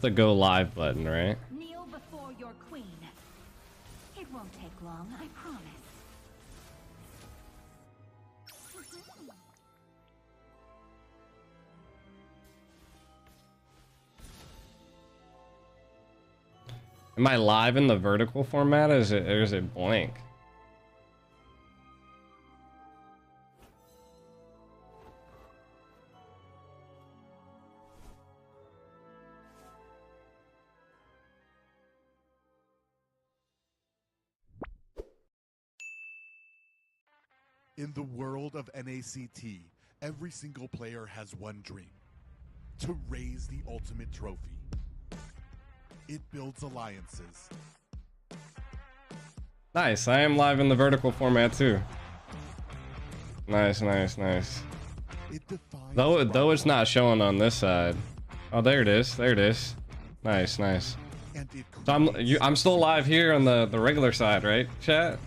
the go live button, right? Kneel before your queen. It won't take long, I promise. Am I live in the vertical format, or is it blank? In the world of NACT, every single player has one dream: to raise the ultimate trophy. It builds alliances. Nice, I am live in the vertical format too. Nice, nice, nice. It defines Though it's not showing on this side. Oh, there it is. There it is. Nice, nice. and it So creates I'm still live here on the regular side, right, chat?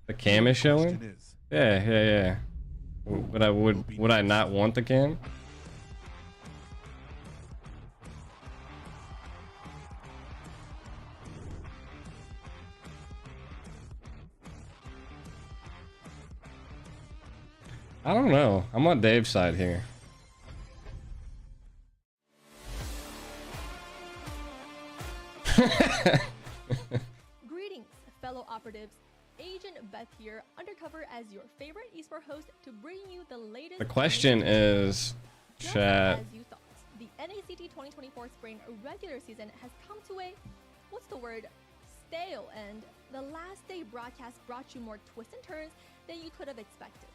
The cam is showing? question is, Yeah. Would I not want the cam? I don't know. I'm on Dave's side here. Greetings, fellow operatives. Agent Beth here, undercover as your favorite esports host to bring you the latest. The question is, Just chat. as you thought, the NACT 2024 spring regular season has come to a, what's the word, stale end. The last day broadcast brought you more twists and turns than you could have expected.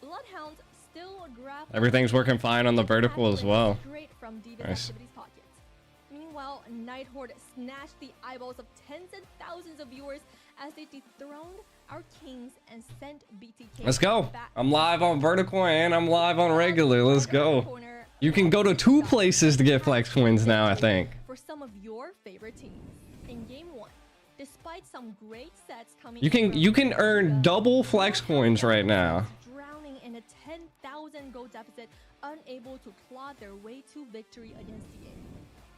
BloodHounds still grappling. Everything's working fine on the vertical as well. Straight from Devious Nice. activities pockets. Meanwhile, Night Horde snatched the eyeballs of tens and thousands of viewers as they dethroned our kings and sent BTK. Let's go. back. I'm live on vertical and I'm live on regular. Let's go. Corner, You can go to 2 places to get flex coins now, I think. for some of your favorite teams. In game 1, despite some great sets coming, You can earn double flex coins right now. drowning in a 10,000 gold deficit, unable to claw their way to victory against DA.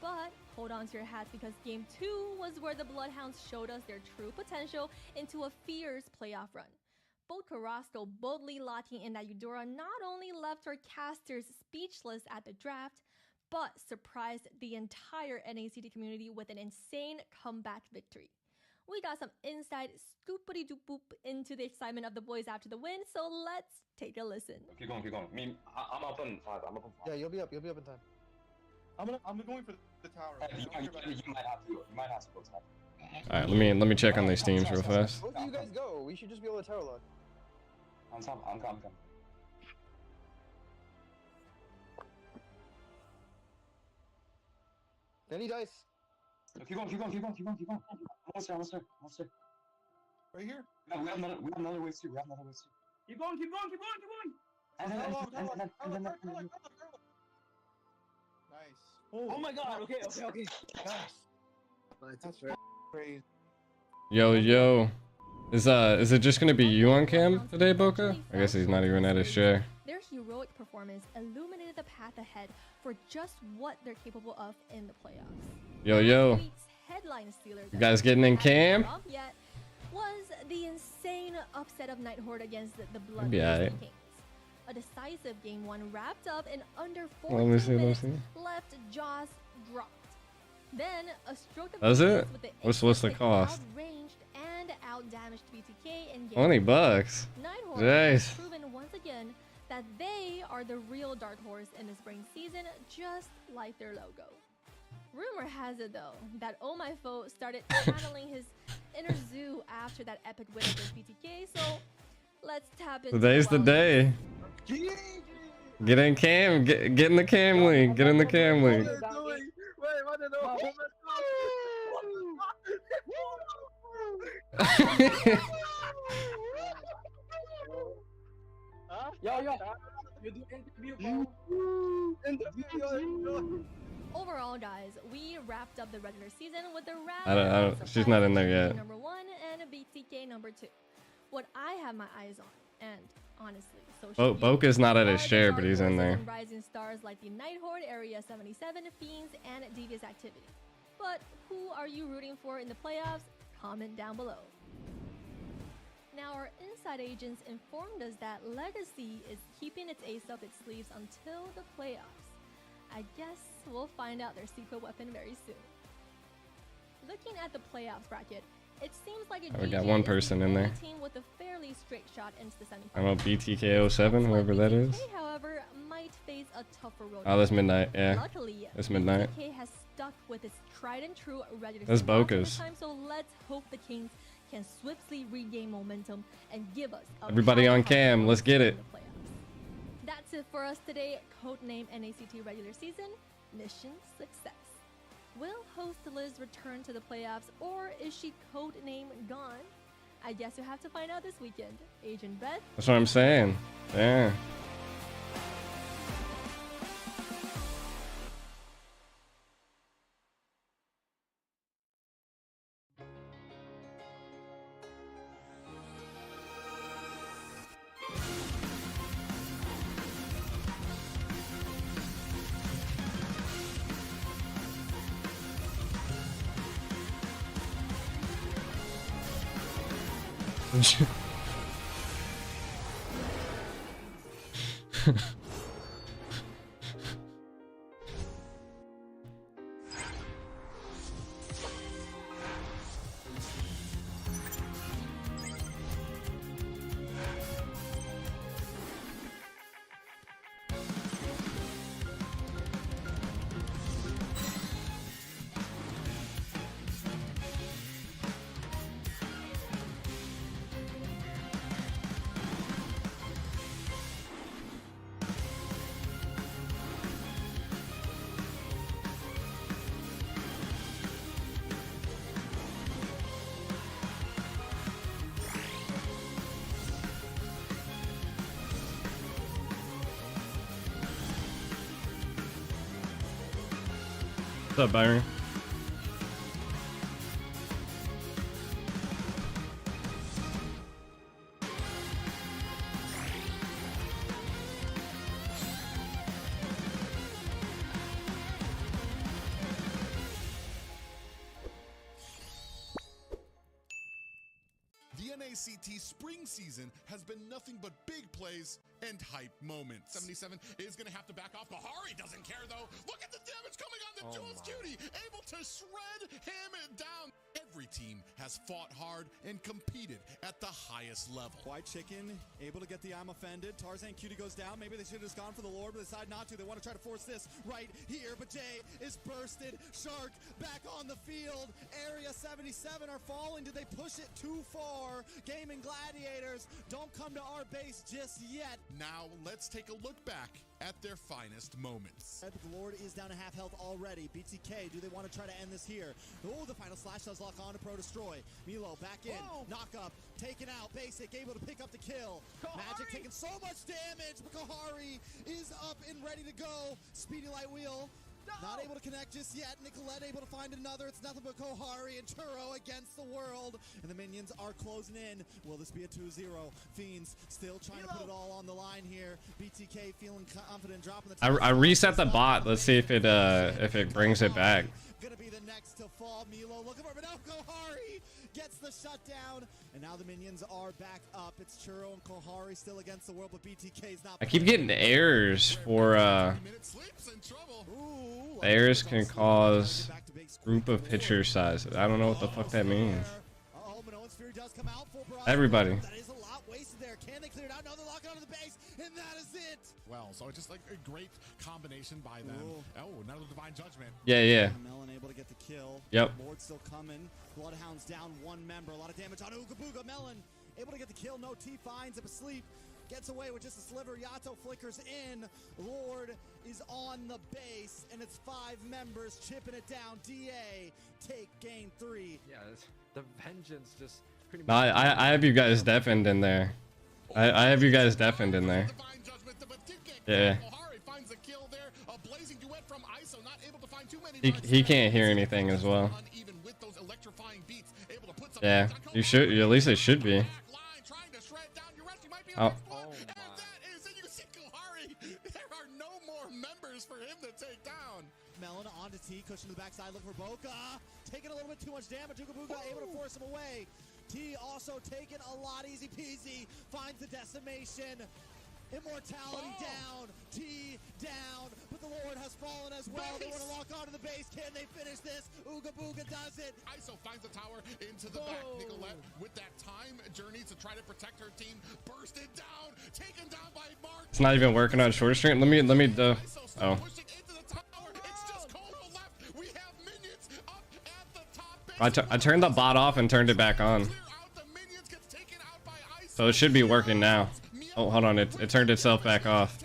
But hold on to your hats, because game 2 was where the BloodHounds showed us their true potential into a fierce playoff run. Both Carrasco boldly locking in that Eudora not only left her casters speechless at the draft, but surprised the entire NACT community with an insane comeback victory. We got some inside scoopity doop boop into the excitement of the boys after the win, so let's take a listen. Keep going, keep going. I'm up in 5. I'm up in 5. Yeah, you'll be up in time. I'm going for the tower. You might have to. You might have to go top. All right, let me check on these teams real fast. Both of you guys go. We should just be able to tower lock. I'm coming. Any dice? Keep going. Almost there. Right here. No, we have another way too. Keep going. And then. Nice. Oh my god, okay. Nice. That's crazy. Yo. Is it just gonna be you on cam today, Boca? I guess he's not even at his share. Their heroic performance illuminated the path ahead for just what they're capable of in the playoffs. Yo. Last week's headline stealer, You guys getting in cam? Yet was the insane upset of Night Horde against the Be alright. BloodThirstyKings. A decisive game 1 wrapped up in under Let 14 me see. minutes, left jaws dropped. Then a stroke of Does genius it? with the What's the instant cost? outranged and outdamaged BTK in game 20 2. bucks. Night Horde has Jeez. proven once again that they are the real dark horse in the spring season, just like their logo. Rumor has it though that Oh My Foe started channeling his inner zoo after that epic win against BTK, so let's tap into Today's the wild- day. Get in cam. Get in the cam league. Get in the cam league. Yo, you do interview, Overall, guys, we wrapped up the regular season with the I don't. She's not in there yet. Number 1 and BTK number 2. What I have my eyes on, and honestly. Social media. Boca's not at his Are share, the but he's in dark there. horses and rising stars like the Night Horde, Area 77, Fiends, and Devious activity. But who are you rooting for in the playoffs? Comment down below. Now, our inside agents informed us that LEGACi is keeping its ace up its sleeves until the playoffs. I guess we'll find out their secret weapon very soon. Looking at the playoffs bracket, it seems like We got one person in there. team with a fairly straight shot into the semifinals. I don't know, BTK07, whoever that is. BTK, however, might face a tougher road. Oh, that's Midnight, yeah. Luckily, That's Midnight. BTK has stuck with its tried and true ready to That's stay boss Boca's. time, so let's hope the Kings can swiftly regain momentum and give us a Everybody on powerhouse cam, let's get it. in the playoffs. That's it for us today. Codename NACT regular season. Mission success. Will host Liz return to the playoffs, or is she codename gone? I guess you'll have to find out this weekend. Agent Beth. That's what I'm saying. Yeah. What's up, Byron? The NACT spring season has been nothing but big plays and hype moments. 77 is going to have to back off. Bahari doesn't care, though. Look at the damage coming on the Jules Cutie. Able to shred him down. Every team has fought hard and competed at the highest level. White Chicken able to get the I'm offended. Tarzan Cutie goes down. Maybe they should have just gone for the Lord, but they decide not to. They want to try to force this right here, but Jay is bursted. Shark back on the field. Area 77 are falling. Did they push it too far? Gaimin Gladiators don't come to our base just yet. Now, let's take a look back at their finest moments. The Lord is down to half health already. BTK, do they want to try to end this here? Oh, the final slash does lock on to Pro Destroy. Milo back in, knock up, taken out. Basic able to pick up the kill. Magic taking so much damage, but Kohari is up and ready to go. Speedy Light Wheel. Not able to connect just yet. Nicolette able to find another. It's nothing but Kohari and Churro against the world. And the minions are closing in. Will this be a 2-0? Fiends still trying to put it all on the line here. BTK feeling confident dropping the I reset the bot. Let's see if it brings it back. Gonna be the next to fall. Milo looking for it, but now Kohari gets the shutdown. And now the minions are back up. It's Churro and Kohari still against the world, but BTK's not. I keep getting errors for errors can cause group of picture size. I don't know what the fuck that means. Everybody. That is a lot wasted there. Can they clear it out? No, they're locking onto the base, and that is it. Well, so it's just like a great combination by them. Oh, another Divine Judgment. Yeah. Melon able to get the kill. Yep. Lord still coming. BloodHounds down one member. A lot of damage on Ooga Booga. Melon able to get the kill. No T finds him asleep. Gets away with just a sliver. Yato flickers in. Lord is on the base, and it's 5 members chipping it down. DA take game 3. Yeah, the vengeance just pretty much. No, I have you guys deafened in there. I have you guys deafened in there. Yeah. He can't hear anything as well. Yeah, you should. At least it should be. Oh. the takedown. Melon onto T, cushion to the backside, look for Boca. Taking a little bit too much damage. Ooga Booga able to force him away. T also taking a lot, easy peasy. Finds the decimation. Immortality down. T down. But the Lord has fallen as well. They want to lock onto the base. Can they finish this? Ooga Booga does it. ISO finds the tower into the back. Nicolette with that time journey to try to protect her team. Bursted down. Taken down by Mark. It's not even working on short stream. Let me oh. Pushing into the tower. It's just Kono left. We have minions up at the top. I turned the bot off and turned it back on. So it should be working now. Oh, hold on. It turned itself back off.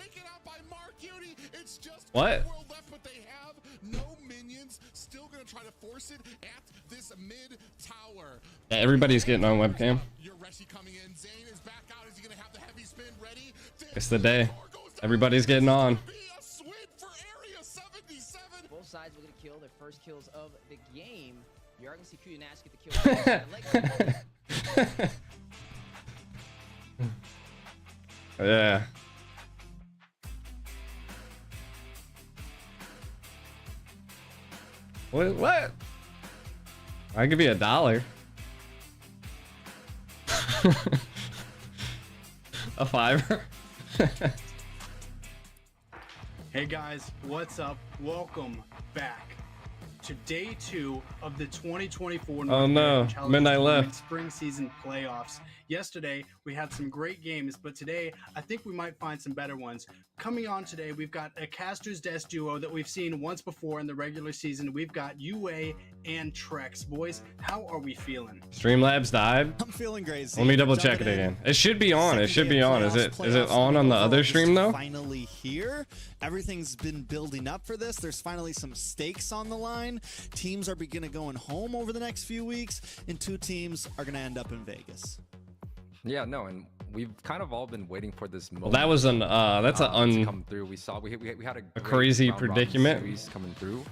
What? Yeah, everybody's getting on webcam. It's the day. Everybody's getting on. Both sides were going to kill their first kills of the game. You are going to see Q and Nash get the kill. Yeah. What? I'll give you $1. A $5. Hey guys, what's up? Welcome back to day 2 of the 2024 Oh no, midnight left. Spring season playoffs. Yesterday we had some great games, but today I think we might find some better ones. Coming on today, we've got a Caster's Death duo that we've seen once before in the regular season. We've got UA and Trex. Boys, how are we feeling? Streamlabs died. I'm feeling great. Let me double check it again. It should be on. It should be on. Is it on the other stream though? Finally here. Everything's been building up for this. There's finally some stakes on the line. Teams are beginning going home over the next few weeks, and 2 teams are going to end up in Vegas. Yeah, no, and we've kind of all been waiting for this moment. Well, that was to come through. We saw we had a crazy round robin predicament series coming through,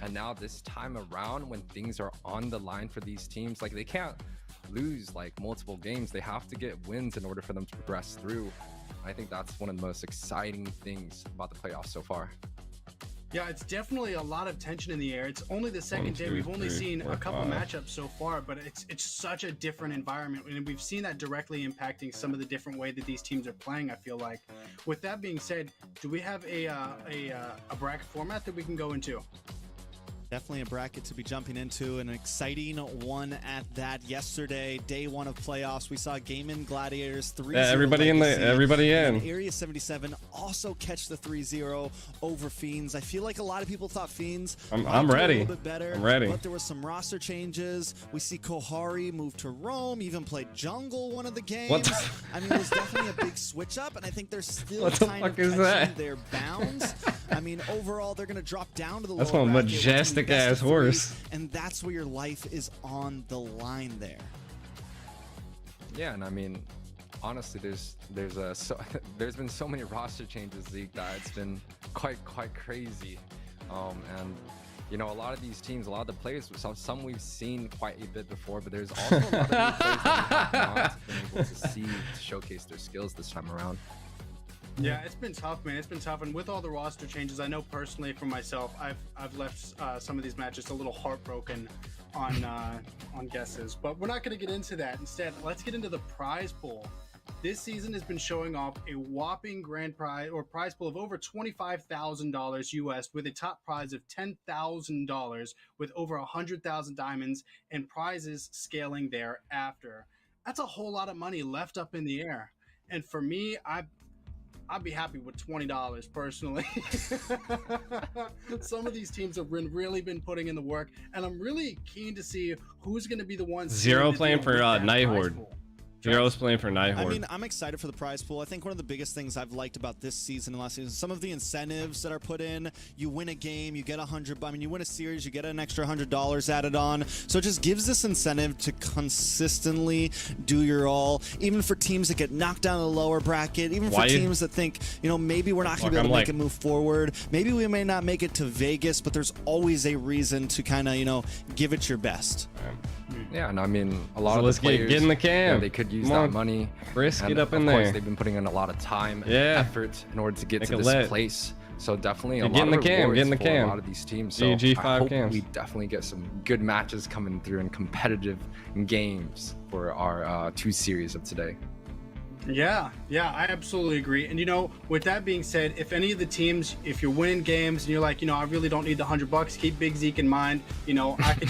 and now this time around, when things are on the line for these teams, like they can't lose like multiple games. They have to get wins in order for them to progress through. I think that's one of the most exciting things about the playoffs so far. Yeah, it's definitely a lot of tension in the air. It's only the second day. We've only seen a couple matchups so far, but it's such a different environment, and we've seen that directly impacting some of the different way that these teams are playing, I feel like. With that being said, do we have a bracket format that we can go into? Definitely a bracket to be jumping into, an exciting one at that. Yesterday, day 1 of playoffs, we saw Gaimin Gladiators 3-0. Yeah, everybody in. Area 77 also catch the 3-0 over Fiends. I feel like a lot of people thought Fiends I'm ready. a little bit better. I'm ready. But there was some roster changes. We see Kohari move to Rome, even played jungle one of the games. What? I mean, it was definitely a big switch up, and I think they're still What the kind fuck of is catching that? their bounds. I mean, overall, they're going to drop down to the That's lower one bracket, majestic ass horse. and that's where your life is on the line there. Yeah, and I mean, honestly, there's been so many roster changes, Zeke, that it's been quite crazy. And you know, a lot of these teams, a lot of the players, some we've seen quite a bit before, but there's also a lot of new players that we have not been able to see to showcase their skills this time around. Yeah, it's been tough, man. It's been tough, and with all the roster changes, I know personally for myself, I've left some of these matches a little heartbroken on guesses. But we're not going to get into that. Instead, let's get into the prize pool. This season has been showing off a whopping grand prize or prize pool of over $25,000 US, with a top prize of $10,000 with over 100,000 diamonds and prizes scaling thereafter. That's a whole lot of money left up in the air. And for me, I'd be happy with $20 personally. Some of these teams have really been putting in the work, and I'm really keen to see who's going to be the ones. Zero playing for Night Horde. Zero's playing for Night Horde. I mean, I'm excited for the prize pool. I think one of the biggest things I've liked about this season and last season, some of the incentives that are put in. You win a game, you get you win a series, you get an extra $100 added on. So it just gives this incentive to consistently do your all, even for teams that get knocked down in the lower bracket, even for teams that think, you know, maybe we're not going to be able to make a move forward. Maybe we may not make it to Vegas, but there's always a reason to kind of, you know, give it your best. Yeah, and I mean, a lot of the players, get in the cam. Yeah, they could use that money. Risk it up in there. Of there. course, they've been putting in a lot of time and effort in order to get to this place. So definitely a You're lot getting of the cam, rewards getting the for cam. a lot of these teams. So GG I 5 hope cams. we definitely get some good matches coming through and competitive games for our 2 series of today. Yeah, I absolutely agree. And you know, with that being said, if any of the teams, if you're winning games and you're like, you know, I really don't need the $100, keep Big Zeke in mind. You know, I could.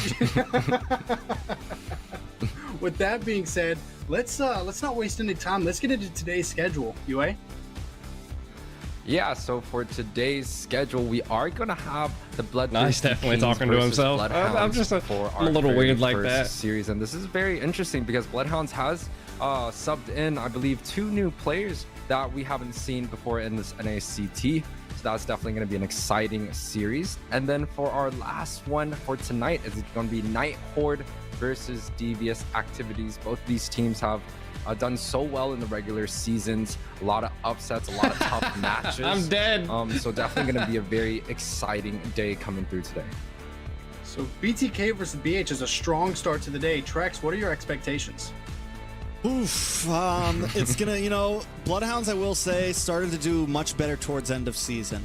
With that being said, let's not waste any time. Let's get into today's schedule. UA. Yeah, so for today's schedule, we are gonna have the BloodThirstyKings Nice, definitely talking to versus himself. I'm BloodHounds just for I'm a our little very weird like first that. series, and this is very interesting because BloodHounds has subbed in, I believe, 2 new players that we haven't seen before in this NACT. So that's definitely going to be an exciting series. And then for our last one for tonight is going to be Night Horde versus Devious activities. Both of these teams have done so well in the regular seasons. A lot of upsets, a lot of tough matches. I'm dead. So definitely going to be a very exciting day coming through today. So BTK versus BH is a strong start to the day. Trex, what are your expectations? Oof, it's gonna, you know, BloodHounds, I will say, started to do much better towards end of season.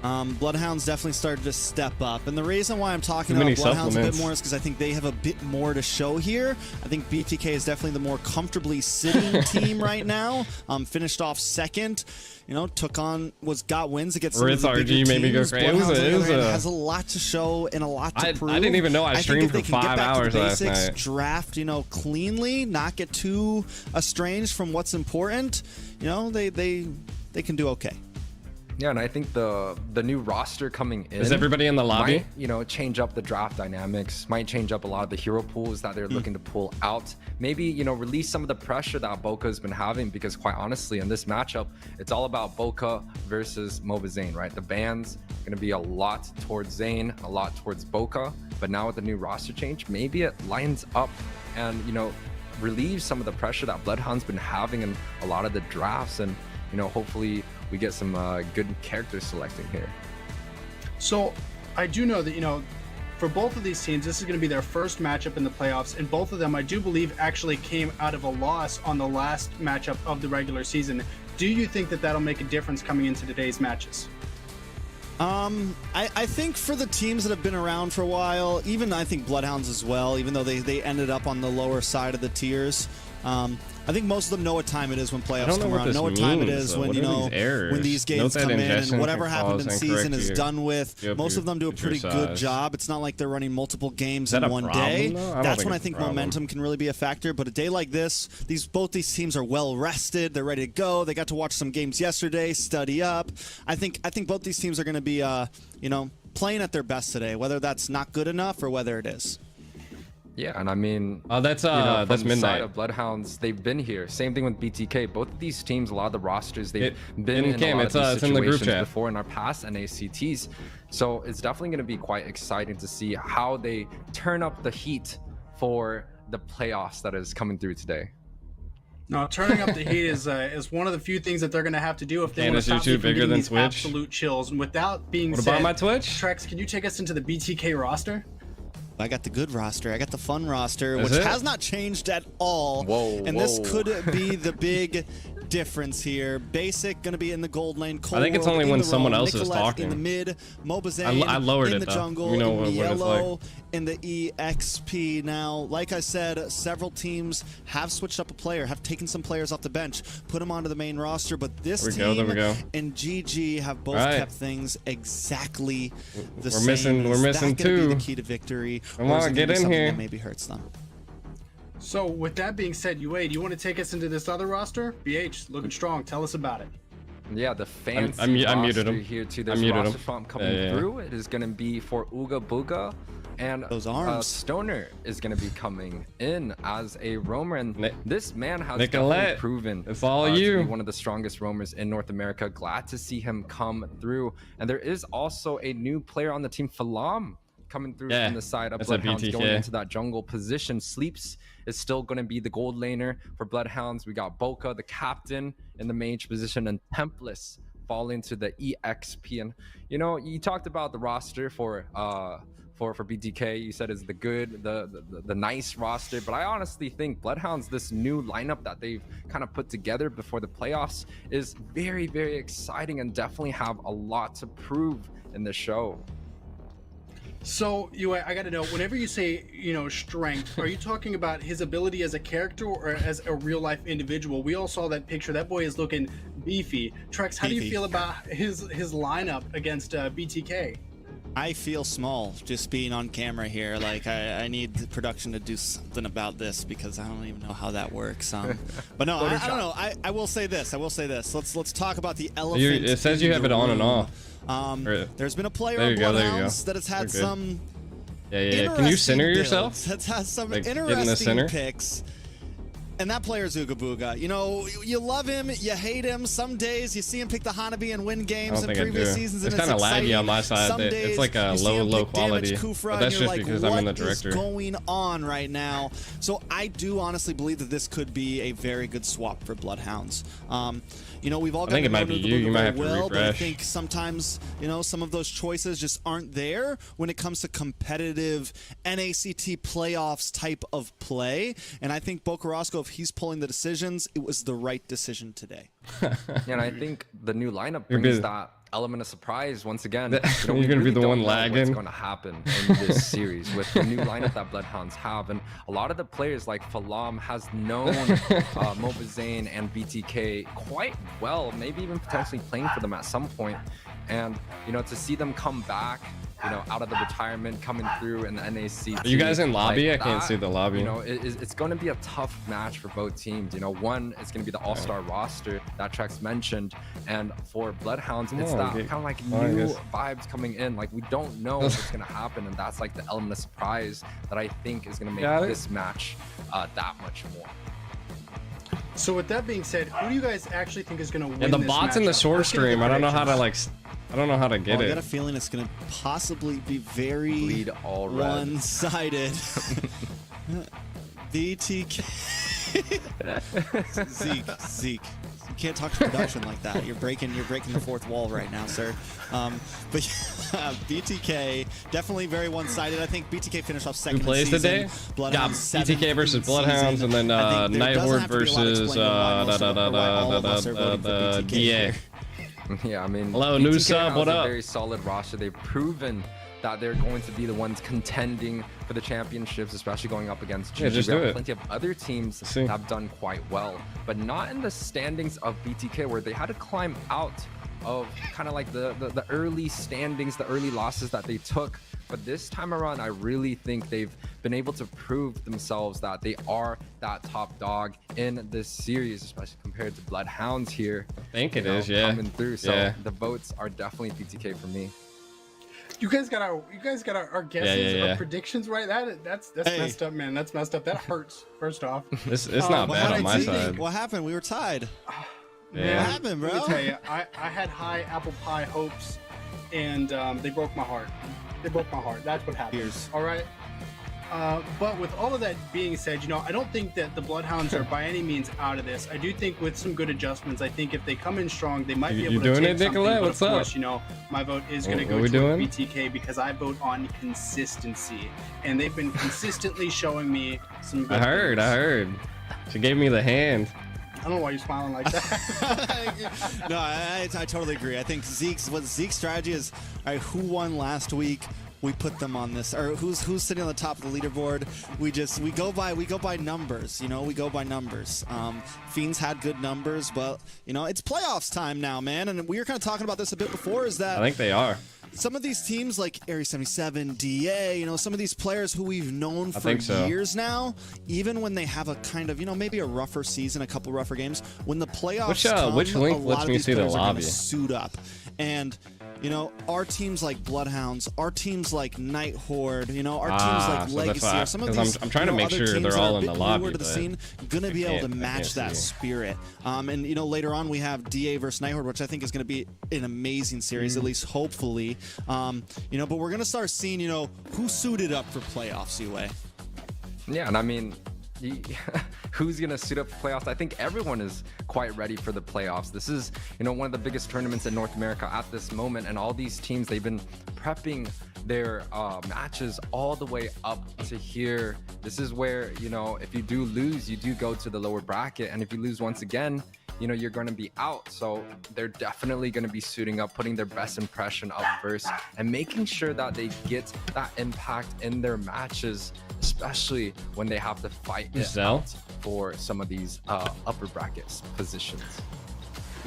BloodHounds definitely started to step up, and the reason why I'm talking about BloodHounds a bit more is because I think they have a bit more to show here. I think BTK is definitely the more comfortably sitting team right now. Finished off second, you know, got wins against some of the bigger teams. Made me go crazy. BloodHounds has a lot to show and a lot to prove. I didn't even know I streamed for 5 hours last basics, night. Draft, you know, cleanly, not get too estranged from what's important. You know, they can do okay. Yeah, and I think the new roster coming in, is everybody in the lobby? Might, you know, change up the draft dynamics, might change up a lot of the hero pools that they're looking to pull out. Maybe, you know, release some of the pressure that Boca's been having, because quite honestly, in this matchup, it's all about Boca versus Moba Zane, right? The ban's going to be a lot towards Zane, a lot towards Boca, but now with the new roster change, maybe it lines up and, you know, relieves some of the pressure that BloodHounds been having in a lot of the drafts, and, you know, hopefully we get some good character selecting here. So I do know that, you know, for both of these teams, this is going to be their first matchup in the playoffs, and both of them, I do believe, actually came out of a loss on the last matchup of the regular season. Do you think that that'll make a difference coming into today's matches? I think for the teams that have been around for a while, even I think BloodHounds as well, even though they ended up on the lower side of the tiers, I think most of them know what time it is when playoffs come around. Know what time it is when, you know, when these games come in, and whatever happened in season is done with. Most of them do a pretty good job. It's not like they're running multiple games in one day. That's when I think momentum can really be a factor. But a day like this, both these teams are well rested. They're ready to go. They got to watch some games yesterday, study up. I think both these teams are going to be, you know, playing at their best today, whether that's not good enough or whether it is. Yeah, and I mean, that's you know, that's from the midnight. side of BloodHounds, they've been here. Same thing with BTK. Both of these teams, a lot of the rosters, they've been in a lot of these situations before in our past NACTs. So it's definitely going to be quite exciting to see how they turn up the heat for the playoffs that is coming through today. No, turning up the heat is one of the few things that they're going to have to do if they want to stop me from getting these absolute chills. And without being said, what about my Twitch? Trex, can you take us into the BTK roster? I got the good roster. I got the fun roster, which has not changed at all. And this could be the big difference here. Basic going to be in the gold lane. Cold I think it's only when someone else is talking. In the mid, Moba Zane I lowered in it the jungle, you know in what it's yellow, like. in the EXP. Now, like I said, several teams have switched up a player, have taken some players off the bench, put them onto the main roster, but this team and GG have both kept things exactly the same. We're missing two. Be the key to victory. Come on, get in here. That maybe hurts them. So with that being said, UA, do you want to take us into this other roster? BH, looking strong. Tell us about it. Yeah, the fancy I muted him. Here too. There's roster swap coming through. It is going to be for Ooga Booga, and those arms. Stoner is going to be coming in as a roamer, and this man has definitely proven it's all to be one of the strongest roamers in North America. Glad to see him come through. And there is also a new player on the team, Falam, coming through from the side of BloodHounds, going into that jungle position. Sleeps is still going to be the gold laner for BloodHounds. We got Boca, the captain, in the mage position, and Templess fall into the EXP. And you know, you talked about the roster for BTK. You said it's the good, the nice roster, but I honestly think BloodHounds, this new lineup that they've kind of put together before the playoffs, is very, very exciting and definitely have a lot to prove in the show. So, I got to know, whenever you say, strength, are you talking about his ability as a character or as a real life individual? We all saw that picture. That boy is looking beefy. Trex, how do you feel about his lineup against BTK? I feel small just being on camera here. Like I need the production to do something about this because I don't even know how that works. But no, I don't know. I will say this. Let's talk about the elephant. It says you have it on and off. There's been a player on BloodHounds that has had some. Yeah. Can you center yourself? That has some like interesting picks. And that player's Ooga Booga. You love him, you hate him. Some days you see him pick the Hanabi and win games in previous seasons. It's kind of laggy on my side. It's like a low quality. But that's just because I'm in the director. What is going on right now? So I do honestly believe that this could be a very good swap for BloodHounds. We've all got. I think it might be you. You might have to refresh. But I think sometimes, some of those choices just aren't there when it comes to competitive NACT playoffs type of play. And I think Bocarasco, if he's pulling the decisions, it was the right decision today. And I think the new lineup brings that element of surprise once again. You're gonna be the one lagging. What's going to happen in this series with the new lineup that BloodHounds have, and a lot of the players like Falam has known Mobazane and BTK quite well, maybe even potentially playing for them at some point. And to see them come back, out of the retirement, coming through in the NACT. Are you guys in lobby? I can't see the lobby. It's going to be a tough match for both teams. One is going to be the all-star roster that Trex mentioned, and for BloodHounds, it's that kind of like new vibes coming in. Like we don't know what's going to happen, and that's like the element of surprise that I think is going to make this match that much more. So with that being said, who do you guys actually think is going to win? Yeah, the bot's in the source stream. I don't know how to get it. I got a feeling it's going to possibly be very one-sided. BTK. Zeke. You can't talk to production like that. You're breaking the fourth wall right now, sir. But BTK definitely very one-sided. I think BTK finished off second. Who plays today? Yeah, BTK versus BloodHounds, and then Night Horde versus DA. Yeah, I mean, hello, new sub. What up? A very solid roster. They've proven that they're going to be the ones contending for the championships, especially going up against GG. Yeah, just do it. Plenty of other teams that have done quite well, but not in the standings of BTK, where they had to climb out of kind of like the early standings, the early losses that they took. But this time around, I really think they've been able to prove themselves that they are that top dog in this series, especially compared to BloodHounds here. I think it is, yeah. Coming through, so the votes are definitely BTK for me. You guys got our guesses, our predictions right. That's messed up, man. That's messed up. That hurts. First off, it's not bad on my side. What happened? We were tied. Man, what happened, bro? Let me tell you, I had high apple pie hopes, and they broke my heart. They broke my heart. That's what happened. All right. But with all of that being said, I don't think that the BloodHounds are by any means out of this. I do think with some good adjustments, I think if they come in strong, they might be able to take something. But What's of course, my vote is going to go to BTK because I vote on consistency, and they've been consistently showing me some good things. I heard. She gave me the hand. I don't know why you're smiling like that. No, I totally agree. I think Zeke's strategy is, all right, who won last week? We put them on this, or who's sitting on the top of the leaderboard. We go by numbers. We go by numbers. Fiends had good numbers, but it's playoffs time now, man. And we were kind of talking about this a bit before. Is that I think they are. Some of these teams like Area 77, DA, some of these players who we've known for years now, even when they have a kind of, maybe a rougher season, a couple rougher games, when the playoffs come, which link a lot lets of me these see the players are lobby? gonna suit up. And our teams like BloodHounds, our teams like Night Horde, our teams like LEGACi, or some of these. I'm trying to make sure they're all in the lobby. To the scene, gonna be able to match that spirit. And later on we have DA versus Night Horde, which I think is gonna be an amazing series, at least hopefully. But we're gonna start seeing, who suited up for playoffs, UA. Yeah, and I mean, who's gonna suit up for playoffs? I think everyone is quite ready for the playoffs. This is, you know, one of the biggest tournaments in North America at this moment, and all these teams, they've been prepping their matches all the way up to here. This is where, you know, if you do lose, you do go to the lower bracket, and if you lose once again, you know, you're going to be out. So they're definitely going to be suiting up, putting their best impression up first, and making sure that they get that impact in their matches, especially when they have to fight it out for some of these upper brackets positions.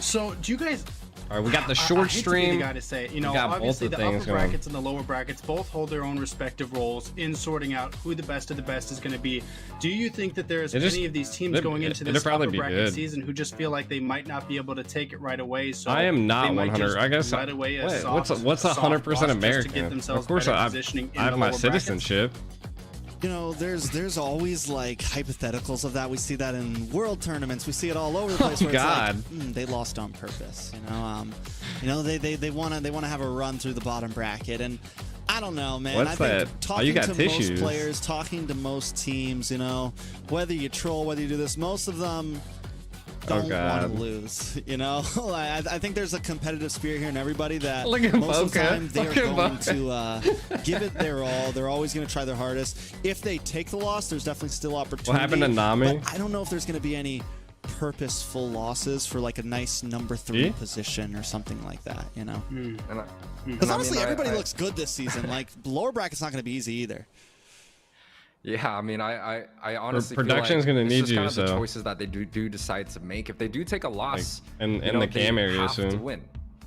So do you guys... All right, we got the short stream. I gotta say, you know, obviously the upper brackets and the lower brackets both hold their own respective roles in sorting out who the best of the best is going to be. Do you think that there's any of these teams going into this upper bracket season who just feel like they might not be able to take it right away? So I am not 100. I guess. Right away what's 100% American? Of course, I have my citizenship. You know, there's always like hypotheticals of that. We see that in world tournaments. We see it all over the place. Where it's like, they lost on purpose. You know, they want to have a run through the bottom bracket, and I don't know, man. What's I think that? talking to most players, talking to most teams, you know, whether you troll, whether you do this, most of them don't want to lose, you know. I think there's a competitive spirit here in everybody that most of the time they are going to give it their all. They're always going to try their hardest. If they take the loss, there's definitely still opportunity. What happened to Nami? I don't know if there's going to be any purposeful losses for like a nice number 3 position or something like that, you know. Because honestly, everybody looks good this season. Like lower bracket's not going to be easy either. Yeah, I mean, I honestly production's feel like gonna need you. Kind of so the choices that they do decide to make. If they do take a loss, like in the cam area soon, to win,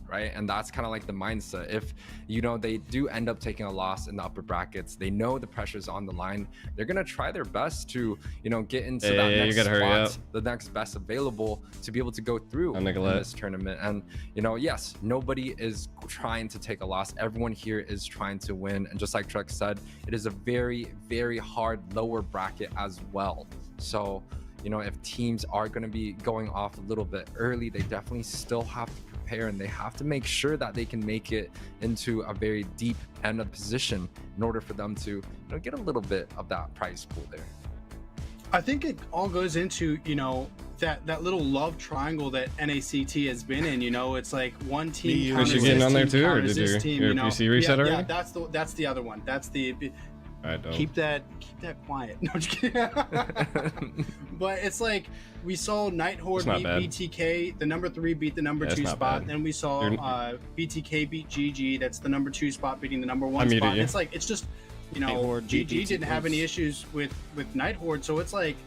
right? And that's kind of like the mindset. If you know they do end up taking a loss in the upper brackets, they know the pressure's on the line. They're gonna try their best to, you know, get into that next spot, the next best available to be able to go through in this tournament. And you know, yes, nobody is trying to take a loss. Everyone here is trying to win. And just like Trek said, it is a very, very hard lower bracket as well. So, you know, if teams are going to be going off a little bit early, they definitely still have to prepare, and they have to make sure that they can make it into a very deep end of position in order for them to, you know, get a little bit of that prize pool there. I think it all goes into, you know, that little love triangle that NACT has been in. You know, it's like one team counters this getting on there team, too, or did your PC reset already? Yeah, that's the other one. That's the keep that quiet. No, just kidding. But it's like we saw Night Horde beat BTK, the number 3 beat the number 2 spot. Then we saw BTK beat GG. That's the number 2 spot beating the number 1 spot. It's like, it's just, you know, GG didn't have any issues with Night Horde, so it's like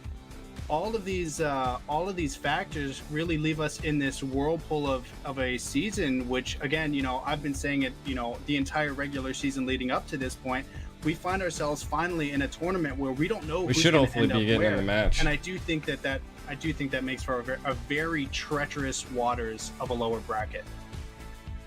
all of these factors really leave us in this whirlpool of a season, which again, you know, I've been saying it, you know, the entire regular season leading up to this point. We find ourselves finally in a tournament where we don't know who's should going hopefully to end be up getting where. in the match. And I do think that makes for a very treacherous waters of a lower bracket.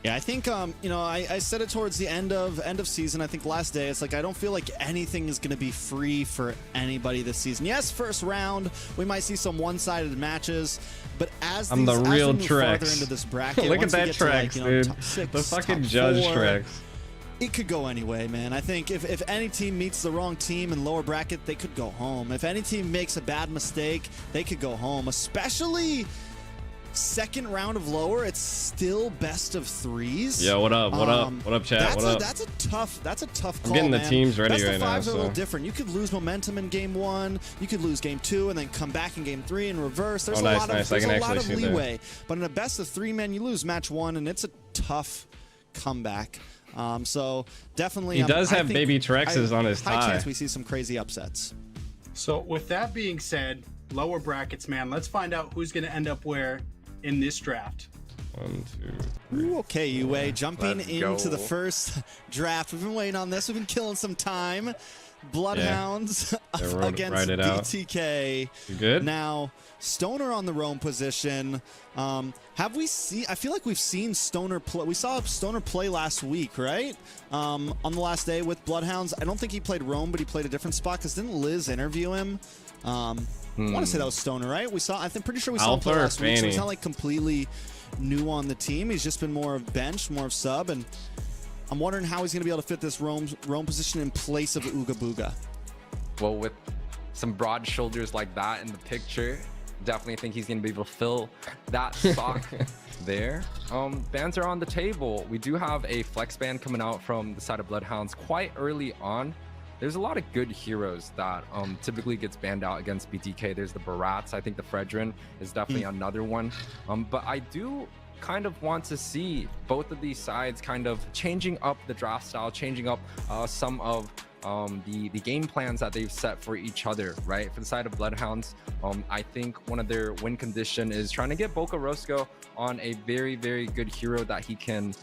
Yeah, I think you know, I said it towards the end of season. I think last day, it's like I don't feel like anything is going to be free for anybody this season. Yes, first round we might see some one-sided matches, but as we move farther into this bracket, look at that Trex, to, like, you know, dude. The fucking judge Trex. It could go anyway, man. I think if any team meets the wrong team in lower bracket, they could go home. If any team makes a bad mistake, they could go home. Especially second round of lower, it's still best of 3s. Yeah, what up? What up? What up, chat? What up? That's a tough call. I'm getting the teams ready right now. Best of 5s are a little different. You could lose momentum in game 1. You could lose game 2 and then come back in game 3 and reverse. There's a lot of leeway. But in a best of 3, man, you lose match 1 and it's a tough comeback. So definitely, he does have baby Trexes on his tie. High chance we see some crazy upsets. So with that being said, lower brackets, man, let's find out who's going to end up where in this draft. 1, 2, 3. Ooh, okay, UA, jumping into the first draft. We've been waiting on this. We've been killing some time. BloodHounds against BTK. You good? Now, Stoner on the roam position. Have we seen? I feel like we've seen Stoner play. We saw Stoner play last week, right? On the last day with BloodHounds. I don't think he played roam, but he played a different spot. Because didn't Liz interview him? I want to say that was Stoner, right? We saw. I'm pretty sure we saw him play last week. So he's not like completely new on the team. He's just been more of bench, more of sub, and I'm wondering how he's going to be able to fit this roam position in place of Ooga Booga. Well, with some broad shoulders like that in the picture. Definitely think he's going to be able to fill that sock there. Bans are on the table. We do have a flex ban coming out from the side of BloodHounds quite early on. There's a lot of good heroes that typically gets banned out against BTK. There's the Barats. I think the Fredrin is definitely another one. But I do kind of want to see both of these sides kind of changing up the draft style, changing up some of the game plans that they've set for each other, right? For the side of BloodHounds, I think one of their win condition is trying to get Boca Roscoe on a very, very good hero that he can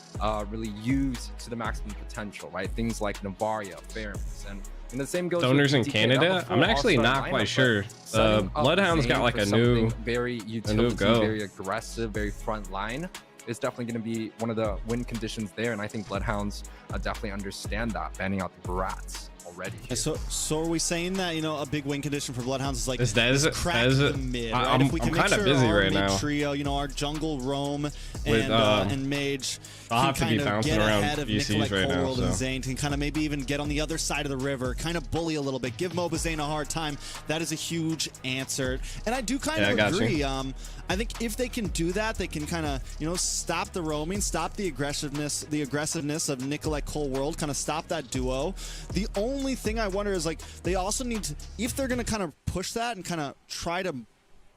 really use to the maximum potential, right? Things like Navaria, Fairness, and the same goes Stoners in BTK. Canada. I'm actually not quite sure. BloodHounds got like a new go. Very aggressive, very front line. Is definitely going to be one of the win conditions there, and I think BloodHounds definitely understand that, banning out the Barats already. So are we saying that, you know, a big win condition for BloodHounds is like crack the mid, right? I'm kind of busy right now. Trio, you know, our jungle roam and mage. I'll have to be bouncing around VCs right now. So. And Zane can kind of maybe even get on the other side of the river, kind of bully a little bit, give Moba Zane a hard time. That is a huge answer, and I do kind of agree. I think if they can do that, they can kind of, you know, stop the roaming, stop the aggressiveness of Nicolette Cole World, kind of stop that duo. The only thing I wonder is, like, they also need to, if they're going to kind of push that and kind of try to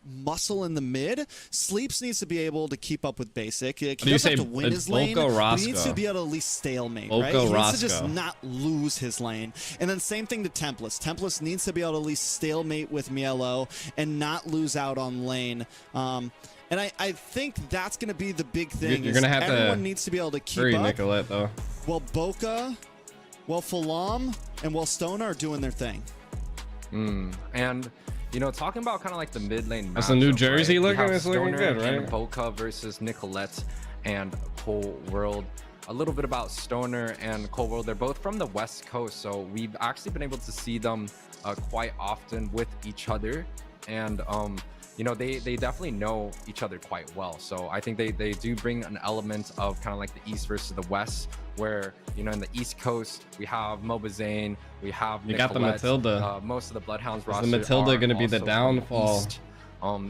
muscle in the mid, Sleeps needs to be able to keep up with Basic. He doesn't have to win his lane, but he needs to be able to at least stalemate, right? He needs to just not lose his lane. And then same thing to Tempest. Tempest needs to be able to at least stalemate with Mielo and not lose out on lane. And I think that's going to be the big thing. You're going to have everyone needs to be able to keep up. Nicolette, though. Well, Boca, well, Falam, and well, Stone are doing their thing. And you know, talking about kind of like the mid lane matchup, that's the New Jersey right? looking. It's looking good, right? And Boca versus Nicolette and Cole World. A little bit about Stoner and Cole World. They're both from the West Coast, so we've actually been able to see them quite often with each other. And you know, they definitely know each other quite well. So I think they do bring an element of kind of like the East versus the West, where, you know, in the East Coast, we have Moba Zane, we have you got the Matilda. Most of the BloodHounds roster. Is the Matilda going to be the downfall?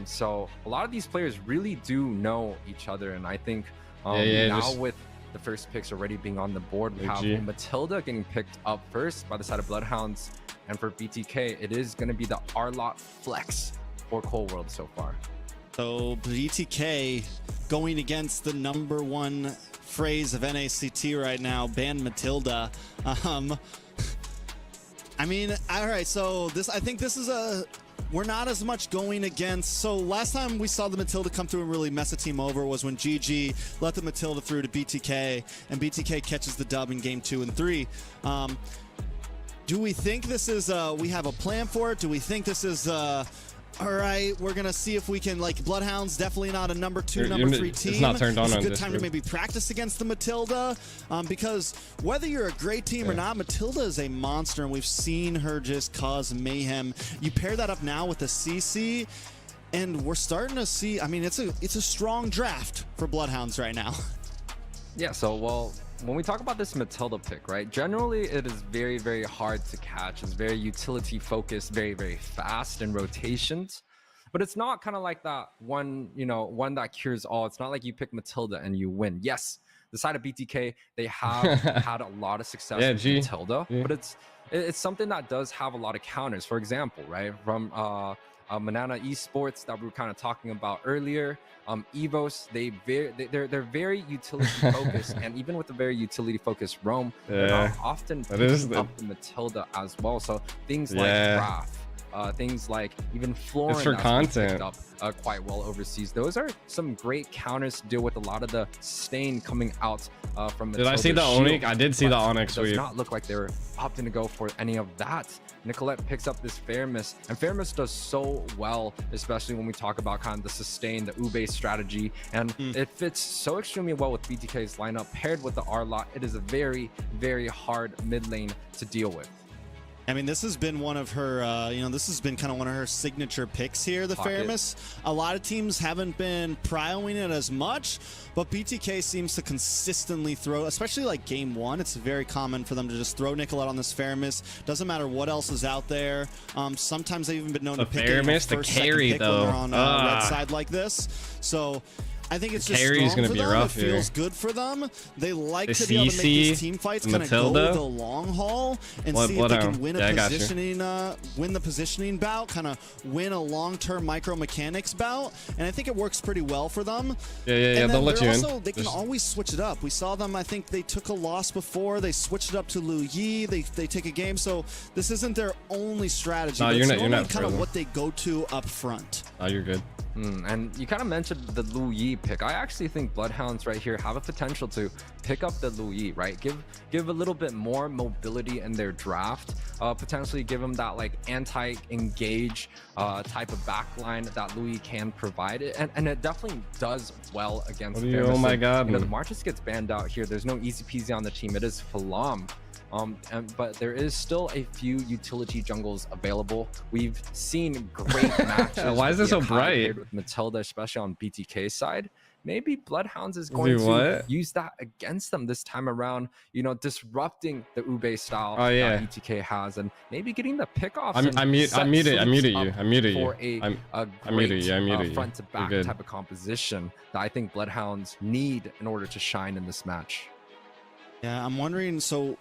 So a lot of these players really do know each other, and I think now with the first picks already being on the board, we have Matilda getting picked up first by the side of BloodHounds, and for BTK, it is going to be the Arlott flex for Cole World so far. So BTK going against the #1 phrase of NACT right now, ban Matilda. I mean, all right, so I think this is we're not as much going against. So last time we saw the Matilda come through and really mess a team over was when GG let the Matilda through to BTK, and BTK catches the dub in game 2 and 3. Do we think this is we have a plan for it? Do we think this is all right, we're gonna see if we can, like, BloodHounds definitely not a #2, #3 team. It's not turned on. It's a good time to maybe practice against the Matilda, because whether you're a great team or not, Matilda is a monster, and we've seen her just cause mayhem. You pair that up now with the CC, and we're starting to see. I mean, it's a strong draft for BloodHounds right now. Yeah. So when we talk about this Matilda pick, right, generally it is very, very hard to catch. It's very utility focused, very, very fast in rotations, but it's not kind of like that one that cures all. It's not like you pick Matilda and you win. Yes, the side of BTK, they have had a lot of success with Matilda, but it's something that does have a lot of counters. For example, right, from Manana Esports that we were kind of talking about earlier, Evos, they're very utility focused, and even with a very utility focused roam, they're not often picking up the Matilda as well. So things like Graph, things like even Florin, it's for content. Up quite well overseas. Those are some great counters to deal with a lot of the stain coming out from Matilda. Did I see the Onyx? I did see the Onyx sweep. It does not look like they were opting to go for any of that. Nicolette picks up this Fairness, and Fairness does so well, especially when we talk about kind of the sustain, the Ube strategy, and it fits so extremely well with BTK's lineup paired with the Arlott. It is a very, very hard mid lane to deal with. I mean, this has been one of her, you know, this has been kind of one of her signature picks here, the Fairness. A lot of teams haven't been prioing it as much, but BTK seems to consistently throw, especially like game 1. It's very common for them to just throw Nicolette on this Fairness. Doesn't matter what else is out there. Sometimes they've even been known to pick Fairness, the carry though, when they're on red side like this. So I think it's just carry's strong gonna for be them. rough It feels good for them. They like The to be able to make these CC, team fights the kind of go Matilda. the long haul and Blood- see if they can Bloodhound. win a Yeah, I got you. positioning, win the positioning bout, kind of win a long-term micro mechanics bout, and I think it works pretty well for them. Yeah. And They'll then let they're you in. also, they can Just- always switch it up. We saw them. I think they took a loss before. They switched it up to Lu Yi. They take a game. So this isn't their only strategy. No, but you're it's not- you're normally not kind of further. what they go to up front. Oh, you're good. And you kind of mentioned the Lu Yi pick. I actually think BloodHounds right here have a potential to pick up the Lu Yi, right? Give a little bit more mobility in their draft. Potentially give them that like anti-engage type of backline that Lu Yi can provide. And it definitely does well against What are you- Fairness. oh my God. You know, the Marchus gets banned out here. There's no easy peasy on the team. It is Falam. But there is still a few utility jungles available. We've seen great matches. Why is with it so the Akai bright? paired with Matilda, especially on BTK side. Maybe BloodHounds is going Dude, to what? use that against them this time around, you know, disrupting the Ube style Oh, yeah. that BTK has, and maybe getting the pickoffs. I muted you. I muted you. For a I muted you. I muted you. front to back You're good. type of composition that I think BloodHounds need in order to shine in this match. Yeah, I'm wondering, so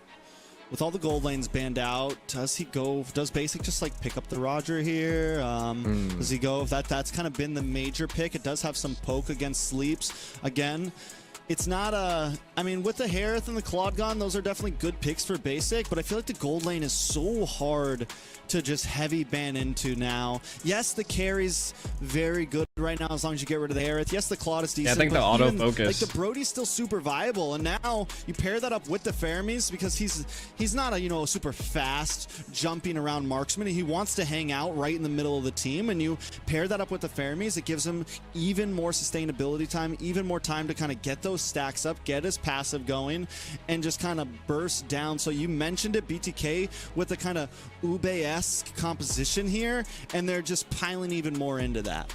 with all the gold lanes banned out, does Basic just like pick up the Roger here? Does he go, that's kind of been the major pick. It does have some poke against Sleeps. Again, it's not I mean, with the Harith and the Claude Gun, those are definitely good picks for Basic, but I feel like the gold lane is so hard to just heavy ban into now. Yes, the carry's very good right now as long as you get rid of the Harith. Yes, the Claude is decent. Yeah, I think the but even, autofocus. like the Brody's still super viable, and now you pair that up with the Faramis because he's not a, you know, super fast jumping around marksman. He wants to hang out right in the middle of the team, and you pair that up with the Faramis, it gives him even more sustainability time, even more time to kind of get those stacks up, get his passive going, and just kind of burst down. So you mentioned it, BTK with the kind of Ube-esque composition here, and they're just piling even more into that.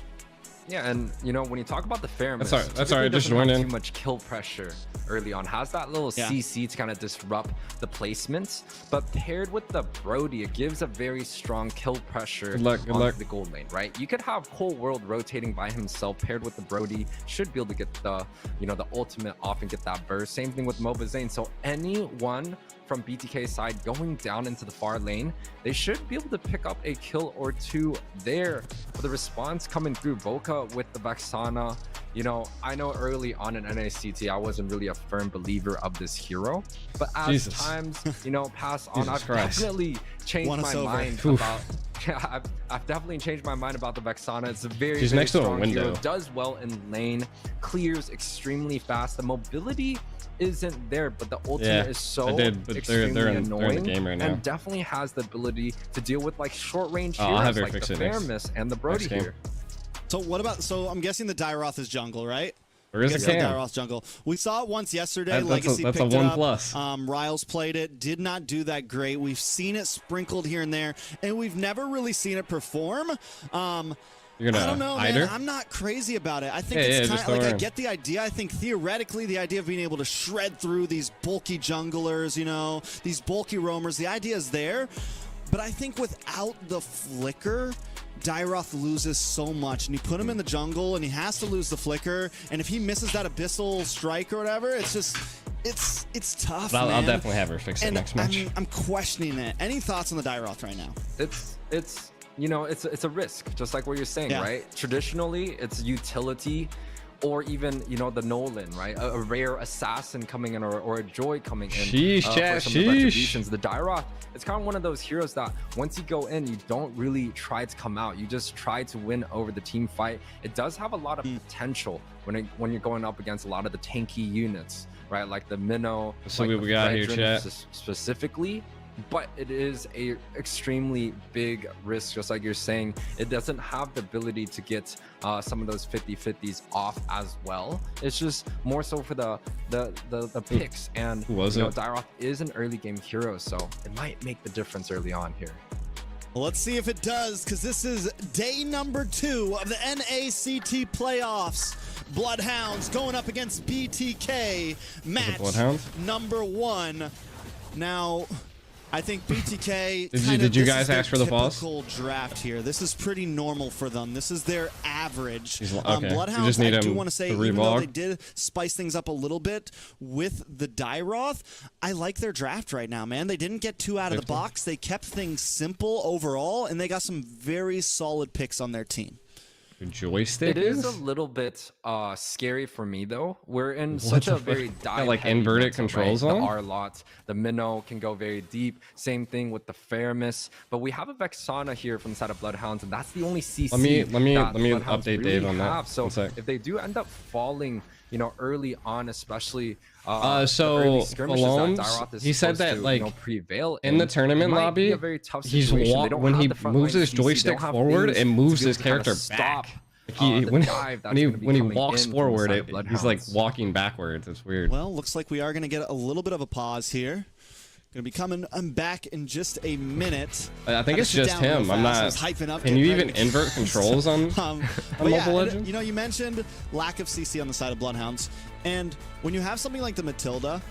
Yeah, and you know, when you talk about the Faramis, That's all right. Just join in. too much kill pressure early on. Has that little CC to kind of disrupt the placements, but paired with the Brody, it gives a very strong kill pressure Good luck. on the gold lane, right? You could have whole world rotating by himself, paired with the Brody, should be able to get the, you know, the ultimate off and get that burst. Same thing with Mobazane. So anyone from BTK side going down into the far lane, they should be able to pick up a kill or two there. For the response coming through, Boca with the Vexana, you know, I know early on in NACT I wasn't really a firm believer of this hero, but as times, you know, pass on, I've definitely changed my mind about I've definitely changed my mind about the Vexana. It's a very next to a strong window. hero, does well in lane, clears extremely fast. The mobility isn't there, but the ultimate is so extremely annoying, in the game right now. and definitely has the ability to deal with like short range I'll have heroes her like fix the it next- Faramis and the Brody game. here. So what about, so I'm guessing the Dairoth is jungle, right? Where is the cam? Dairoth jungle. We saw it once yesterday. That's LEGACi a picked 1+. it up. Riles played it, did not do that great. We've seen it sprinkled here and there, and we've never really seen it perform. You're gonna I don't know, hide man. her? I'm not crazy about it. I think Yeah, it's yeah, kind just of throw like, her I in. get the idea. I think theoretically the idea of being able to shred through these bulky junglers, you know, these bulky roamers, the idea is there. But I think without the flicker, Dairoth loses so much, and you put him in the jungle and he has to lose the flicker, and if he misses that abyssal strike or whatever, it's just it's tough. But I'll man. definitely have her fix it And next match. I'm questioning it. Any thoughts on the Dairoth right now? It's you know, it's a risk, just like what you're saying, right? Traditionally, it's utility, or even, you know, the Nolan, right? A rare assassin coming in, or a Joy coming in. Sheesh, chat, for some of the sheesh. retributions. The Dairoth, it's kind of one of those heroes that once you go in, you don't really try to come out. You just try to win over the team fight. It does have a lot of potential when you're going up against a lot of the tanky units, right? Like the Minnow. So like we the got here, Fredrin chat. specifically. but it is a extremely big risk. Just like you're saying, it doesn't have the ability to get some of those 50-50s off as well. It's just more so for the picks. And Dairoth is an early game hero, so it might make the difference early on here. Well, let's see if it does, because this is day number 2 of the NACT Playoffs. BloodHounds going up against BTK. Match number 1. Now, I think BTK. Did you guys ask for the pause? Typical draft here. This is pretty normal for them. This is their average. Okay. BloodHounds, I do want to say, even though they did spice things up a little bit with the Dairoth, I like their draft right now, man. They didn't get too out of the box. They kept things simple overall, and they got some very solid picks on their team. Joystick. It is a little bit scary for me though. We're in such a very dive like inverted controls on. The R-Lot, the minnow can go very deep. Same thing with the Fairness. But we have a Vexana here from the side of BloodHounds, and that's the only CC. Let me update really Dave on that. So if they do end up falling, you know, early on, especially so Falomes, he said that like prevail in the tournament lobby, he's when he moves his joystick forward, it moves his character back. When he walks forward, he's like walking backwards. It's weird. Well, looks like we are going to get a little bit of a pause here. Gonna be coming. I'm back in just a minute. I think it's just him. I'm not. Can you even invert controls on Mobile Legends? You know, you mentioned lack of CC on the side of BloodHounds, and when you have something like the Matilda,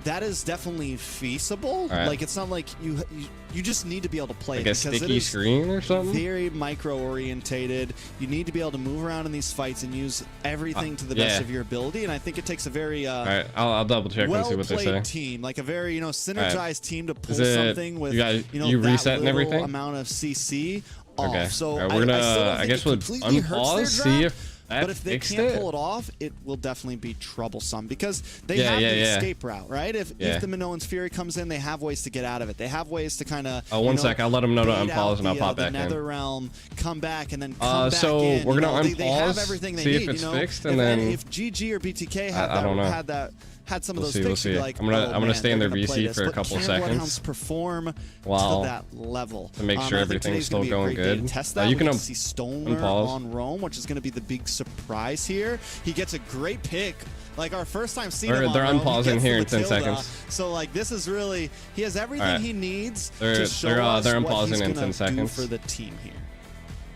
that is definitely feasible. Like, it's not like you just need to be able to play like a sticky screen or something. Very micro orientated. You need to be able to move around in these fights and use everything to the best of your ability. And I think it takes a very I'll double check and see what they say. Team, like a very synergized team to pull something with you reset and everything amount of CC off. Okay. So we're gonna I guess we'll unpause, see if. But if they can't pull it off, it will definitely be troublesome, because they have the escape route, right? If the Minoan's Fury comes in, they have ways to get out of it. They have ways to kind of one sec, I'll let them know to unpause and I'll pop back in. Nether realm, come back, and then come back in. We're gonna unpause, they have everything they see need, if it's fixed, and then if GG or BTK had some of those we'll see. like, I'm gonna stay in their VC for a couple seconds. Perform to that level to make sure everything's still going good. Test that. You can see Stoner on Rome, which is going to be the big surprise here. He gets a great pick. Like, our first time seeing him on they're Rome, unpausing here in 10 seconds. So like, this is really, he has everything he needs to show they're us unpausing what he's in 10 seconds for the team here.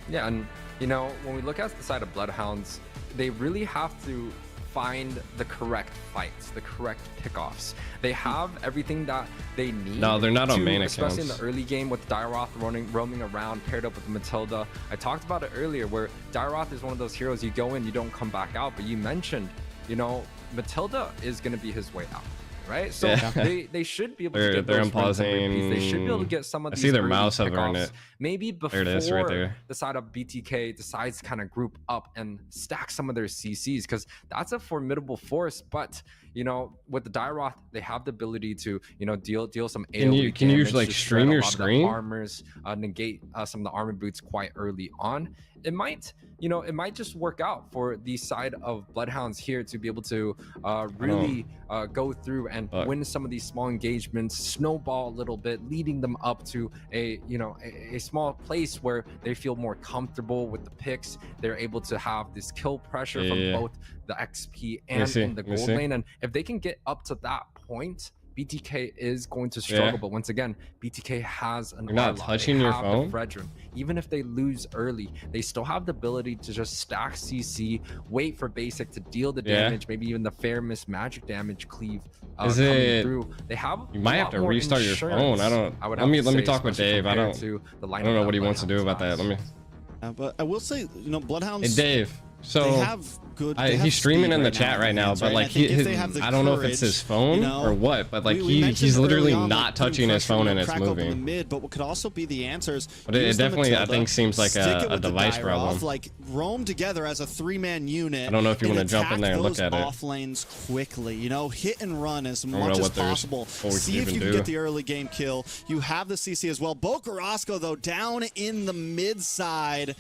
Yeah, and you know, when we look at the side of BloodHounds, they really have to find the correct fights, the correct pickoffs. They have everything that they need. No, they're not on main accounts. Especially in the early game with Dairoth roaming around, paired up with Matilda. I talked about it earlier, where Dairoth is one of those heroes, you go in, you don't come back out. But you mentioned, you know, Matilda is going to be his way out. Right, so they should be able to get those rings and repeats. They should be able to get some of these. I see their mouse over in it. Maybe before there it is, right there. The side of BTK decides to kind of group up and stack some of their CCs, because that's a formidable force. But you know, with the Dairoth, they have the ability to, you know, deal some AoE. Can you like stream your screen? Armors negate some of the armor boots quite early on. It might, you know, it might just work out for the side of BloodHounds here to be able to really go through and win some of these small engagements, snowball a little bit, leading them up to a, you know, a small place where they feel more comfortable with the picks. They're able to have this kill pressure from both the XP and in the gold lane. And if they can get up to that point, BTK is going to struggle. But once again, BTK has an You're not touching your phone. Even if they lose early, they still have the ability to just stack CC, wait for basic to deal the damage, maybe even the Fairness magic damage cleave coming through. They have you might have to restart your phone. Let me talk with Dave. I don't know what he wants to do about that. Let me. But I will say, you know, BloodHounds. Hey Dave. So they have good. He's streaming in the chat right now, but like I don't know if it's his phone or what, but like he's literally not touching his phone and it's moving. But what could also be the answers? But it definitely, I think, seems like a device problem. Like, roam together as a 3-man unit. I don't know if you want to jump in there and look at it. Off lanes quickly, you know, hit and run as much as possible. See if you can get the early game kill. You have the CC as well. Bo Carrasco, though, down in the mid side.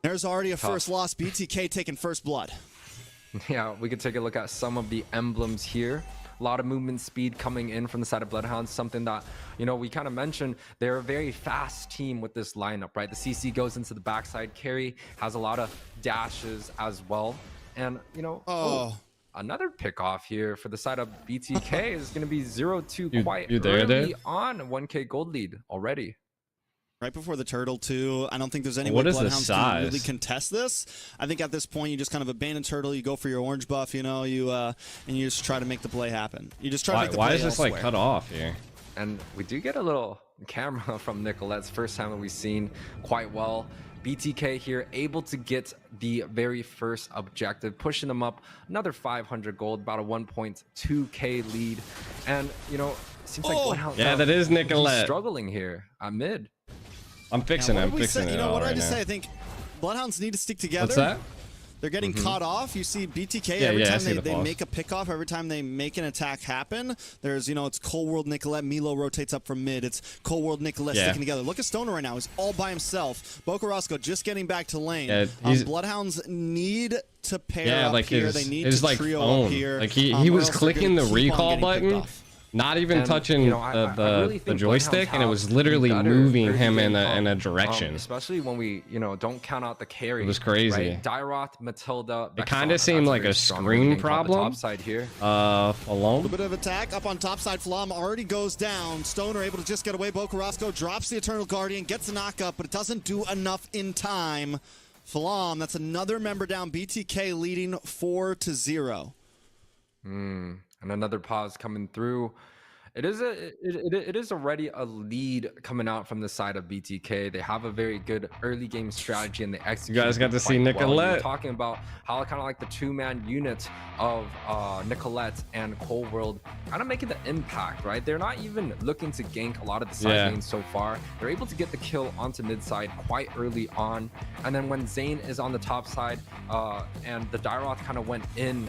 There's already a first loss. BTK taking first blood. Yeah, we could take a look at some of the emblems here. A lot of movement speed coming in from the side of BloodHounds, something that, you know, we kind of mentioned. They're a very fast team with this lineup, right? The CC goes into the backside. Carry has a lot of dashes as well. And, you know, another pick off here for the side of BTK is going to be 0-2 quite early on. 1K gold lead already. Right before the turtle too. I don't think there's any What way is the BloodHounds size? can really contest this. I think at this point you just kind of abandon turtle, you go for your orange buff, you know, and you just try to make the play happen. You just try to make the play Why is this elsewhere. like cut off here? And we do get a little camera from Nicolette's first time that we've seen quite well. BTK here able to get the very first objective, pushing them up another 500 gold, about a 1.2k lead. And, you know, seems like BloodHounds that is Nicolette struggling here at mid. I'm fixing it. I'm fixing it. You know what right I just now. say? I think BloodHounds need to stick together. What's that? They're getting caught off. You see BTK every time they make a pick off, every time they make an attack happen, there's, you know, it's Cold World Nicolette, Milo rotates up from mid, it's Cold World Nicolette sticking together. Look at Stoner right now, he's all by himself. Bocarasco just getting back to lane. BloodHounds need to pair up like here. his, They need his to like trio phone. up here. Like he was clicking the recall button, not even And, touching you know, I really the think joystick, BloodHounds and it was have literally better moving early him game in a comp, direction. especially when we, you know, don't count out the carry. It was crazy. Right? Dyroth, Matilda. It kind of seemed like a screen problem. Top side here. A little bit of attack up on top side. Flam already goes down. Stoner able to just get away. Bocarasco drops the Eternal Guardian, gets a knock up, but it doesn't do enough in time. Flam, that's another member down. BTK leading 4-0. And another pause coming through. It is already a lead coming out from the side of BTK. They have a very good early game strategy, and they execute. You guys got to see Nicolette. We're talking about how kind of like the two-man unit of Nicolette and Cold World kind of making the impact, right? They're not even looking to gank a lot of the side lanes so far. They're able to get the kill onto mid side quite early on, and then when Zane is on the top side, and the Dyroth kind of went in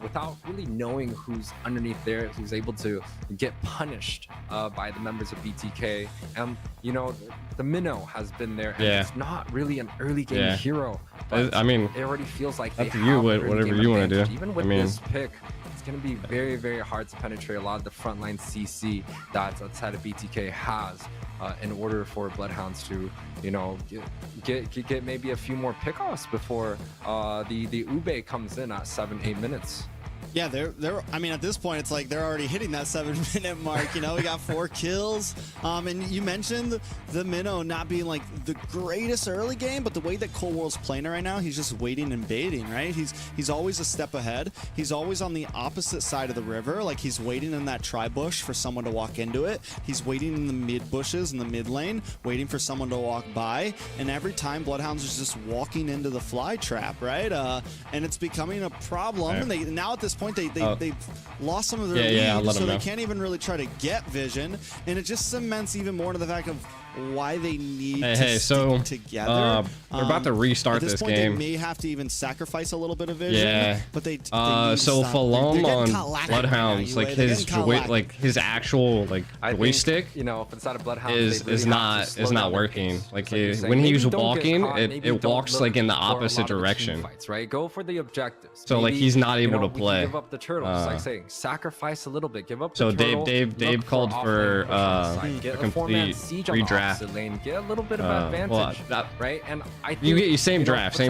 without really knowing who's underneath there, who's able to get punished by the members of BTK. And you know, the Minnow has been there, and it's not really an early game hero, but I mean, it already feels like they up have to you, whatever you want to do. Even with this pick, it's going to be very, very hard to penetrate a lot of the frontline CC that outside of BTK has in order for BloodHounds to, you know, get maybe a few more pickoffs before the Ube comes in at 7-8 minutes. Yeah, they're. I mean, at this point, it's like they're already hitting that 7-minute mark. You know, we got 4 kills. And you mentioned the Minnow not being like the greatest early game, but the way that Cold World's playing it right now, he's just waiting and baiting, right? He's always a step ahead. He's always on the opposite side of the river, like he's waiting in that tri-bush for someone to walk into it. He's waiting in the mid bushes in the mid lane, waiting for someone to walk by. And every time BloodHounds is just walking into the fly trap, right? And it's becoming a problem. And they now at this point they've lost some of their lead, so they can't even really try to get vision, and it just cements even more to the fact of why they need to stick together. They're about to restart this point, game. They may have to even sacrifice a little bit of vision. But they so Falom on BloodHounds, like his actual joystick, you know, for the side of BloodHounds is not working. Like when he's walking, it walks like in the opposite direction. Right, go for the objectives. So like he's not able to play. Give up the turtle, just like saying sacrifice a little bit. Give up. So the turtle, Dave called for a complete redraft. Lane, get a little bit of advantage, right? And I think you same draft. Be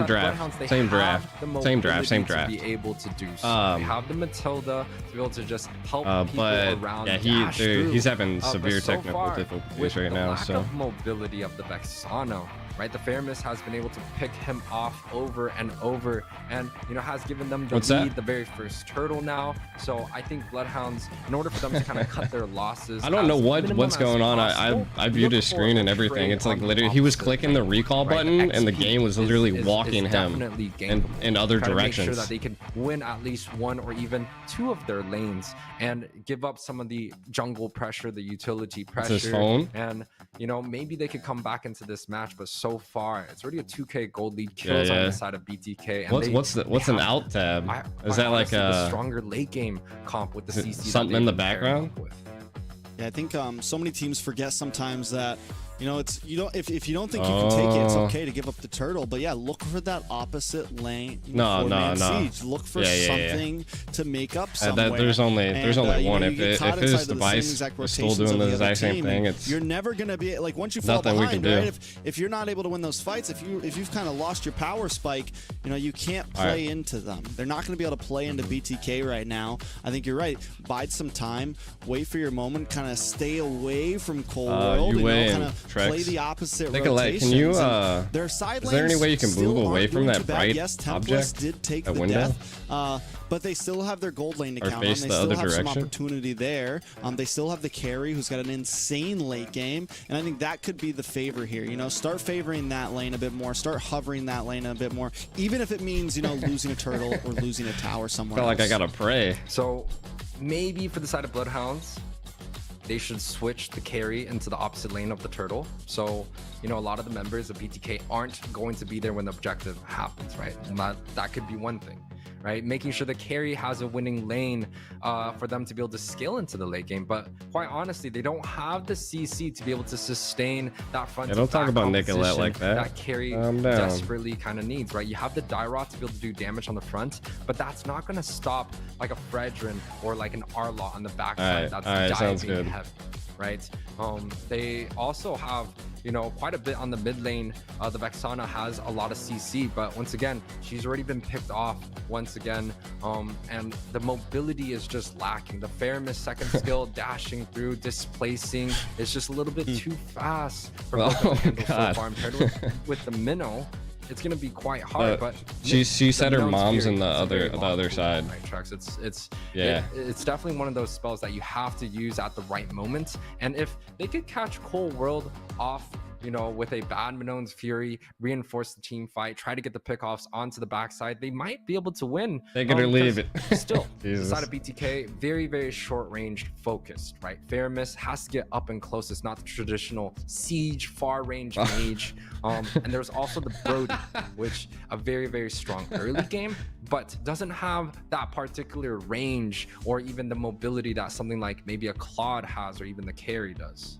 able to do so. They have the Matilda to be able to just help people around. Yeah, he's having severe technical difficulties right now. So lack of mobility of the Vexano, right? The Fairness has been able to pick him off over and over, and you know, has given them the lead, the very first turtle now. So I think BloodHounds, in order for them to kind of cut their losses, I don't know what's going on. I viewed his screen and everything. It's like literally he was clicking the recall button, and the game was literally walking him in other directions. Make sure that they can win at least one or even 2 of their lanes and give up some of the jungle pressure, the utility pressure. His phone. And you know, maybe they could come back into this match, but so far it's already a 2k gold lead kills on the side of BTK. And what's an alt tab? Is that like a stronger late game comp with the CC? Something in the background? Yeah, I think so many teams forget sometimes that You know, it's if you don't think you can take it, it's okay to give up the turtle. But yeah, look for that opposite lane. No. Siege. Look for something to make up somewhere. There's only one. If his device is still doing the exact same thing, it's you're never gonna be like once you fall behind, right? If you're not able to win those fights, if you've kind of lost your power spike, you know, you can't play into them. They're not gonna be able to play into BTK right now. I think you're right. Bide some time, wait for your moment, kind of stay away from Cold World, kind of play the opposite rotations. Can you their side is there any way you can move away from that bright yes, object? Did take that the window? Death, but they still have their gold lane to count on. They still have some opportunity there. They still have the carry who's got an insane late game, and I think that could be the favor here. You know, start favoring that lane a bit more, start hovering that lane a bit more, even if it means, you know, losing a turtle or losing a tower somewhere else. Like I gotta pray. So maybe for the side of BloodHounds, they should switch the carry into the opposite lane of the turtle. So, you know, a lot of the members of BTK aren't going to be there when the objective happens, right? And that could be one thing, right? Making sure the carry has a winning lane for them to be able to scale into the late game. But quite honestly, they don't have the CC to be able to sustain that front. Yeah, don't talk about Nicolette like that. That carry desperately kind of needs, right? You have the Dyrot to be able to do damage on the front, but that's not going to stop like a Fredrin or like an Arlot on the backside. That's diving heavy, right? They also have, you know, quite a bit on the mid lane. The Vexana has a lot of CC, but once again, she's already been picked off once again. And the mobility is just lacking. The Fairness second skill, dashing through, displacing, is just a little bit too fast for so far. Paired with the Minnow, it's gonna be quite hard. But she said her mom's in the other side. Right, Trucks. It's definitely one of those spells that you have to use at the right moment. And if they could catch Cold World off, you know, with a bad Minone's Fury, reinforce the team fight, try to get the pickoffs onto the backside, they might be able to win. Take it or leave it. Still, the side of BTK, very, very short range focused, right? Fairness has to get up and close. It's not the traditional siege, far range mage. And there's also the Brody, which a very, very strong early game, but doesn't have that particular range or even the mobility that something like maybe a Claude has or even the carry does.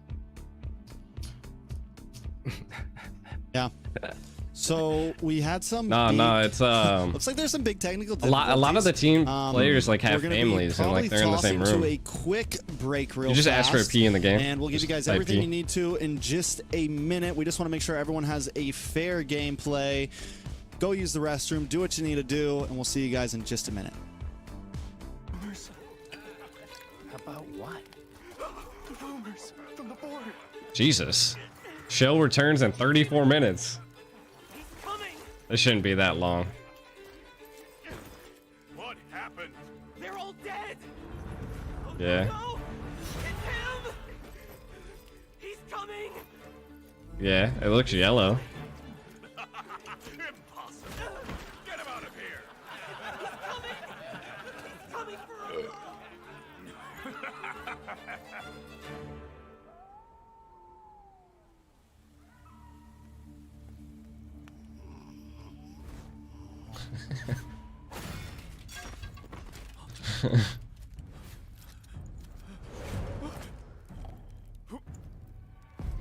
Yeah. So we had some. It's looks like there's some big technical difficulties. A lot of the team players like have families and like they're in the same room. To a quick break, real you just fast, ask for a P in the game, and we'll give you guys everything you need to in just a minute. We just want to make sure everyone has a fair gameplay. Go use the restroom, do what you need to do, and we'll see you guys in just a minute. About what? The rumors from the board. Jesus. Show returns in 34 minutes. This shouldn't be that long. What happened? They're all dead. Yeah. No, it's him. He's coming. Yeah, it looks yellow. Impossible. Get him out of here. He's coming for us.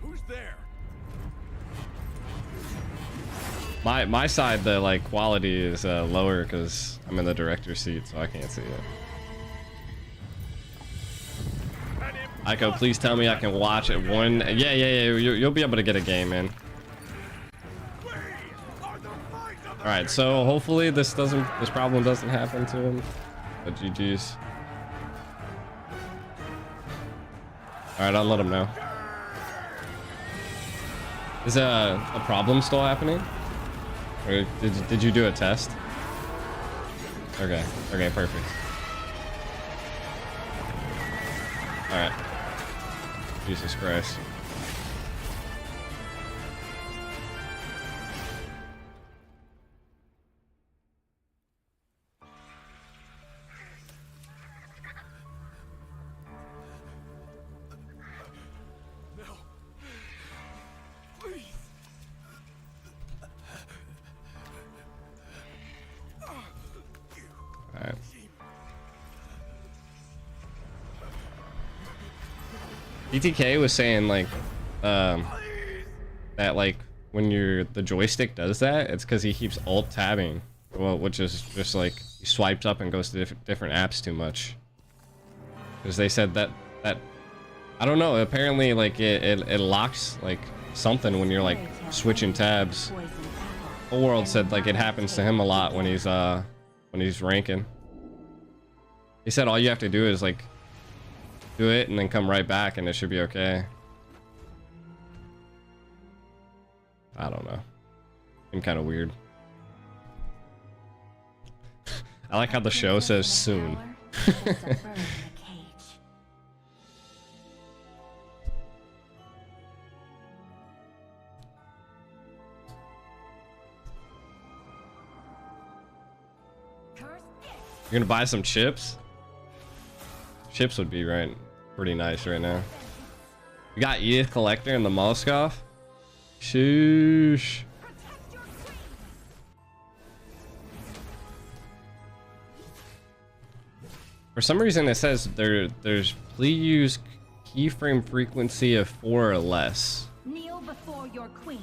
Who's there? My side, the like quality is lower because I'm in the director's seat, so I can't see it. Ico, please tell me I can watch it. Yeah. You'll be able to get a game, man. All right, so hopefully this problem doesn't happen to him. But GG's. All right, I'll let him know. Is a problem still happening? Or did you do a test? Okay, perfect. All right. Jesus Christ. Alright. BTK was saying like that like when the joystick does that, it's because he keeps alt tabbing, well, which is just like he swipes up and goes to different apps too much. Because they said that I don't know, apparently like it locks like something when you're like switching tabs. Whole world said like it happens to him a lot when he's ranking. He said all you have to do is like do it and then come right back and it should be okay. I don't know. Been kind of weird. I like how the show says soon. You're gonna buy some chips? Chips would be pretty nice right now. We got ETH Collector and the Moskov. Sheesh. For some reason it says there's please use keyframe frequency of 4 or less. Kneel before your queen.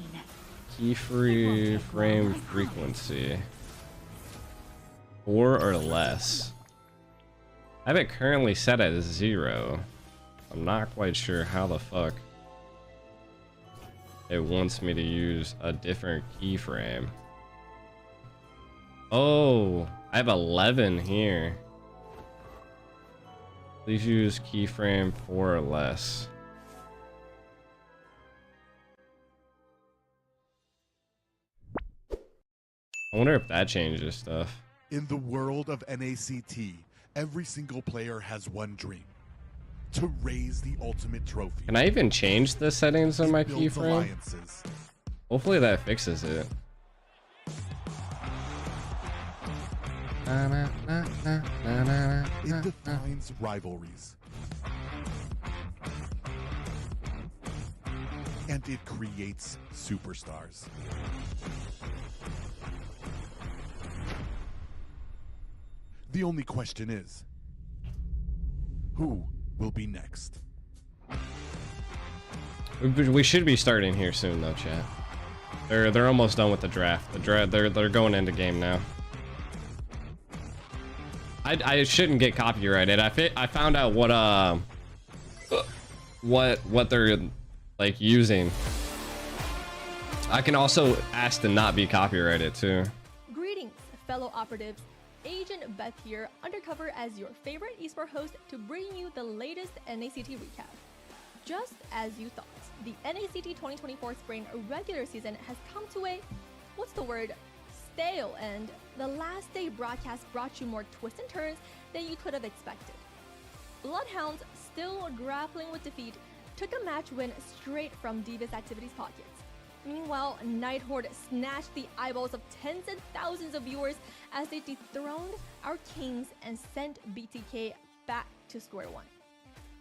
Keyframe frequency 4 or less. I have it currently set at 0. I'm not quite sure how the fuck it wants me to use a different keyframe. Oh, I have 11 here. Please use keyframe 4 or less. I wonder if that changes stuff. In the world of NACT, every single player has one dream: to raise the ultimate trophy. Can I even change the settings on my keyframe? Hopefully that fixes it. It defines rivalries. And it creates superstars. The only question is, who will be next? We should be starting here soon though, chat. They're almost done with the draft. They're going into game now. I shouldn't get copyrighted. I found out what they're like using. I can also ask to not be copyrighted too. Greetings, fellow operatives. Agent Beth here, undercover as your favorite esports host to bring you the latest NACT recap. Just as you thought, the NACT 2024 Spring regular season has come to a, stale end. The last day broadcast brought you more twists and turns than you could have expected. BloodHounds, still grappling with defeat, took a match win straight from Devious Activities' pockets. Meanwhile, NACT Horde snatched the eyeballs of tens and thousands of viewers as they dethroned our kings and sent BTK back to square one.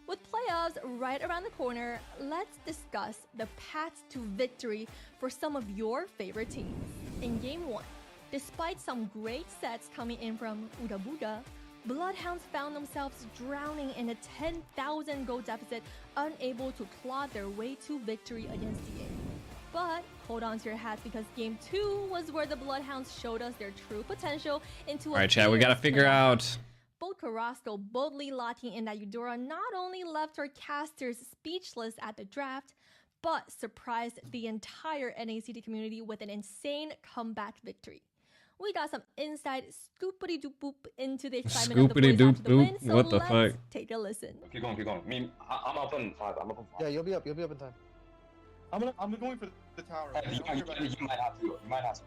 With playoffs right around the corner, let's discuss the paths to victory for some of your favorite teams. In Game 1, despite some great sets coming in from Uda Buda, BloodHounds found themselves drowning in a 10,000 gold deficit, unable to claw their way to victory against DA. But hold on to your hats because Game 2 was where the BloodHounds showed us their true potential into a Alright, chat, we gotta figure out. Bold Carrasco boldly locking in that Eudora not only left her casters speechless at the draft, but surprised the entire NACT community with an insane comeback victory. We got some inside scoopity-doop-boop into the excitement of the boys after the win, so what the let's fuck? take a listen. Keep going, keep going. I'm up in 5. I'm up in 5. Yeah, you'll be up in time. I'm going for the tower. You might have to. You might have to.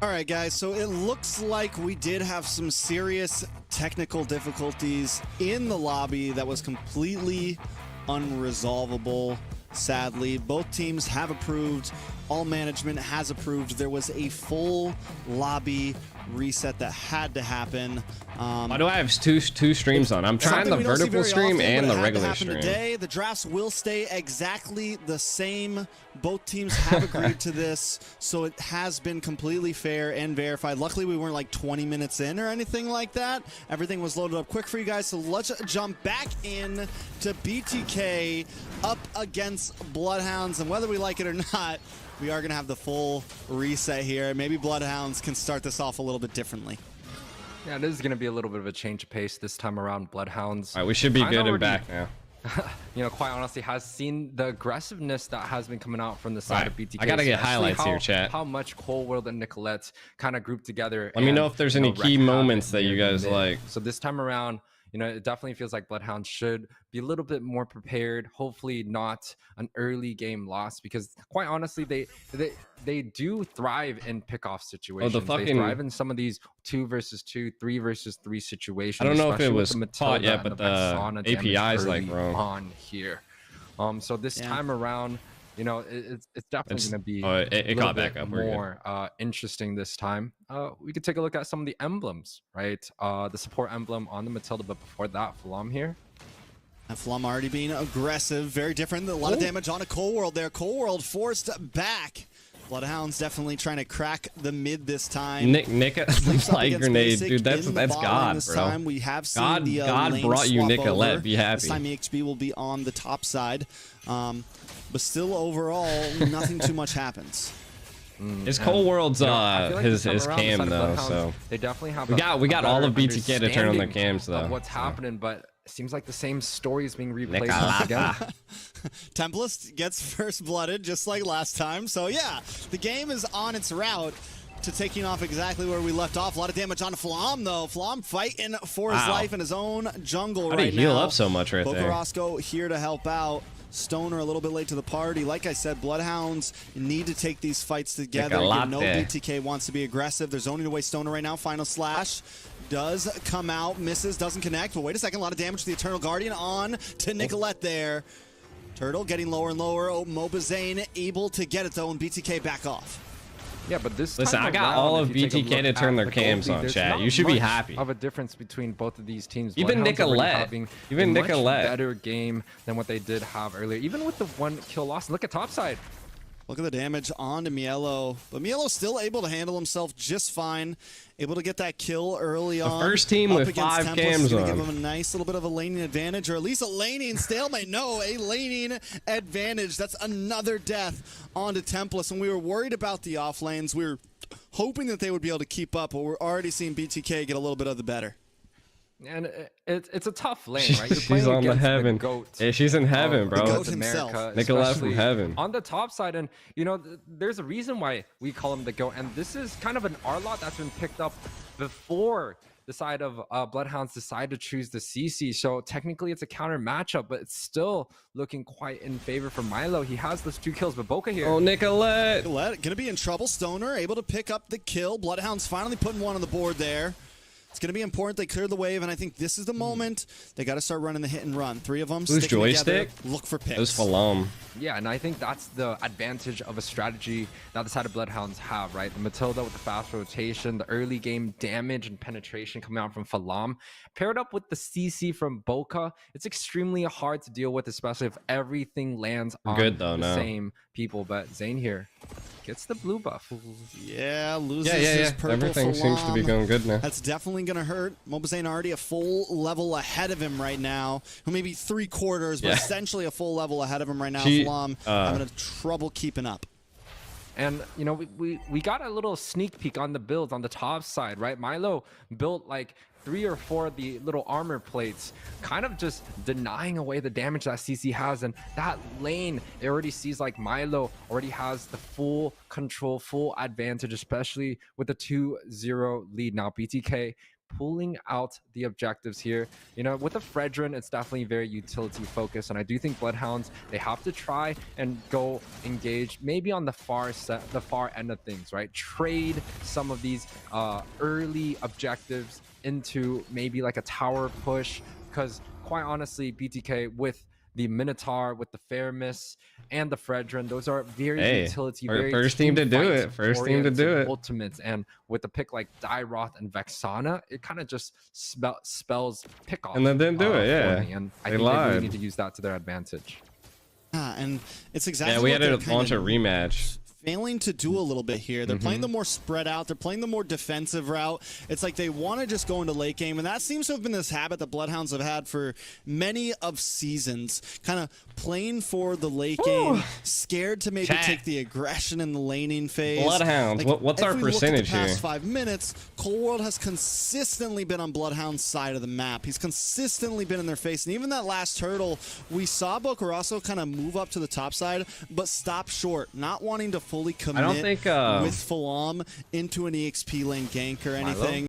All right, guys, so it looks like we did have some serious technical difficulties in the lobby that was completely unresolvable. Sadly, both teams have approved. All management has approved. There was a full lobby reset that had to happen. Why do I have two streams on? I'm trying the vertical stream and the regular stream. Today, the drafts will stay exactly the same. Both teams have agreed to this, so it has been completely fair and verified. Luckily, we weren't like 20 minutes in or anything like that. Everything was loaded up quick for you guys, so let's jump back in to BTK up against BloodHounds, and whether we like it or not, we are going to have the full reset here. Maybe BloodHounds can start this off a little bit differently. Yeah, this is going to be a little bit of a change of pace this time around. BloodHounds. All right, we should be good and back now. You know, quite honestly, has seen the aggressiveness that has been coming out from the side of BTK. I gotta get highlights here, chat. How much Cold World and Nicolette kind of grouped together. Let me know if there's any key moments that you guys like. So this time around, you know, it definitely feels like BloodHounds should be a little bit more prepared. Hopefully not an early game loss, because quite honestly, they do thrive in pickoff situations. They thrive in some of these 2 versus 2, 3 versus 3 situations. I don't know if it was caught yet, but the API is like wrong on here. So this time around, you know, it's definitely going to be it got back up more interesting this time. We could take a look at some of the emblems, right? The support emblem on the Matilda, but before that, Flam here. And Flam already being aggressive, very different. A lot of damage on a Cold World there. Cold World forced back. BloodHounds definitely trying to crack the mid this time. Nick the flight grenade, dude. That's God, bro. Time. We have seen God brought you Nicolette. Over. Be happy. This time EXP will be on the top side, but still overall nothing too much happens. His Cold World's like his cam though, so they definitely have. We got all of BTK to turn on their cams though. What's happening, but it seems like the same story is being replayed once again. Tempest gets first blooded just like last time, so yeah, the game is on its route to taking off exactly where we left off. A lot of damage on Flam though. Flam fighting for his life in his own jungle right now. How did he heal up so much right there? Bokarosco here to help out. Stoner a little bit late to the party. Like I said, BloodHounds need to take these fights together. You know BTK wants to be aggressive. They're zoning away Stoner right now. Final slash does come out, misses, doesn't connect. But wait a second, a lot of damage to the Eternal Guardian on to Nicolette there. Turtle getting lower and lower. Oh, Mobazane able to get it though, and BTK back off. Yeah, but this listen, I got all of BTK to turn their cams on, chat. You should be happy. Of a difference between both of these teams. Even Nicolette, much better game than what they did have earlier. Even with the 1 kill loss. Look at topside. Look at the damage on to Mielo, but Mielo's still able to handle himself just fine. Able to get that kill early on. The first team with 5 cams on. Give him a nice little bit of a laning advantage, or at least a laning stalemate. No, a laning advantage. That's another death onto Tempest. And we were worried about the off lanes. We were hoping that they would be able to keep up, but we're already seeing BTK get a little bit of the better. And it's a tough lane, right? She's on the heaven. Yeah, she's in heaven, bro. The goat himself. Nicolette from heaven. On the top side, and you know, there's a reason why we call him the goat, and this is kind of an R-lot that's been picked up before the side of BloodHounds decide to choose the CC. So technically it's a counter matchup, but it's still looking quite in favor for Milo. He has those 2 kills, but Boca here. Oh, Nicolette. Nicolette gonna be in trouble. Stoner able to pick up the kill. BloodHounds finally putting 1 on the board there. It's going to be important they clear the wave, and I think this is the moment they got to start running the hit and run. 3 of them Who's joystick? Together, look for picks. It was Flam. Yeah, and I think that's the advantage of a strategy that the side of BloodHounds have, right? The Matilda with the fast rotation, the early game damage and penetration coming out from Flam, paired up with the CC from Boca. It's extremely hard to deal with, especially if everything lands on the same people. But Zane here gets the blue buff. Yeah, loses his purple. Everything seems to be going good now. That's definitely going to hurt. Mobazane already a full level ahead of him right now. Well, maybe 3/4, but essentially a full level ahead of him right now. Flam having trouble keeping up. And, you know, we got a little sneak peek on the builds on the top side, right? Milo built like 3 or 4 of the little armor plates, kind of just denying away the damage that CC has. And that lane, it already sees like Milo already has the full control, full advantage, especially with the 2-0 lead. Now BTK pulling out the objectives here. You know, with the Fredrin, it's definitely very utility focused, and I do think BloodHounds, they have to try and go engage maybe on the far end of things, right? Trade some of these early objectives into maybe like a tower push, because quite honestly, BTK with the Minotaur with the Fairmiss and the Fredrin. Those are very Hey, utility, first very team to do it. First team to do team-oriented it. ultimates. And with a pick like Dairoth and Vexana, it kind of just spells pick off. And then didn't do it, yeah. for me. And I They think they really lied. need to use that to their advantage. Yeah, and it's exactly Yeah, we what had they're to launch a kinda rematch. failing to do a little bit here. They're playing the more spread out. They're playing the more defensive route. It's like they want to just go into late game, and that seems to have been this habit that BloodHounds have had for many of seasons. Kind of playing for the late game, scared to maybe take the aggression in the laning phase. BloodHounds, what's our percentage here? here? Past 5 minutes, Cold World has consistently been on BloodHound's side of the map. He's consistently been in their face, and even that last hurdle, we saw Bokuraso kind of move up to the top side, but stop short, not wanting to fully commit I don't think with Falam into an EXP lane gank or anything.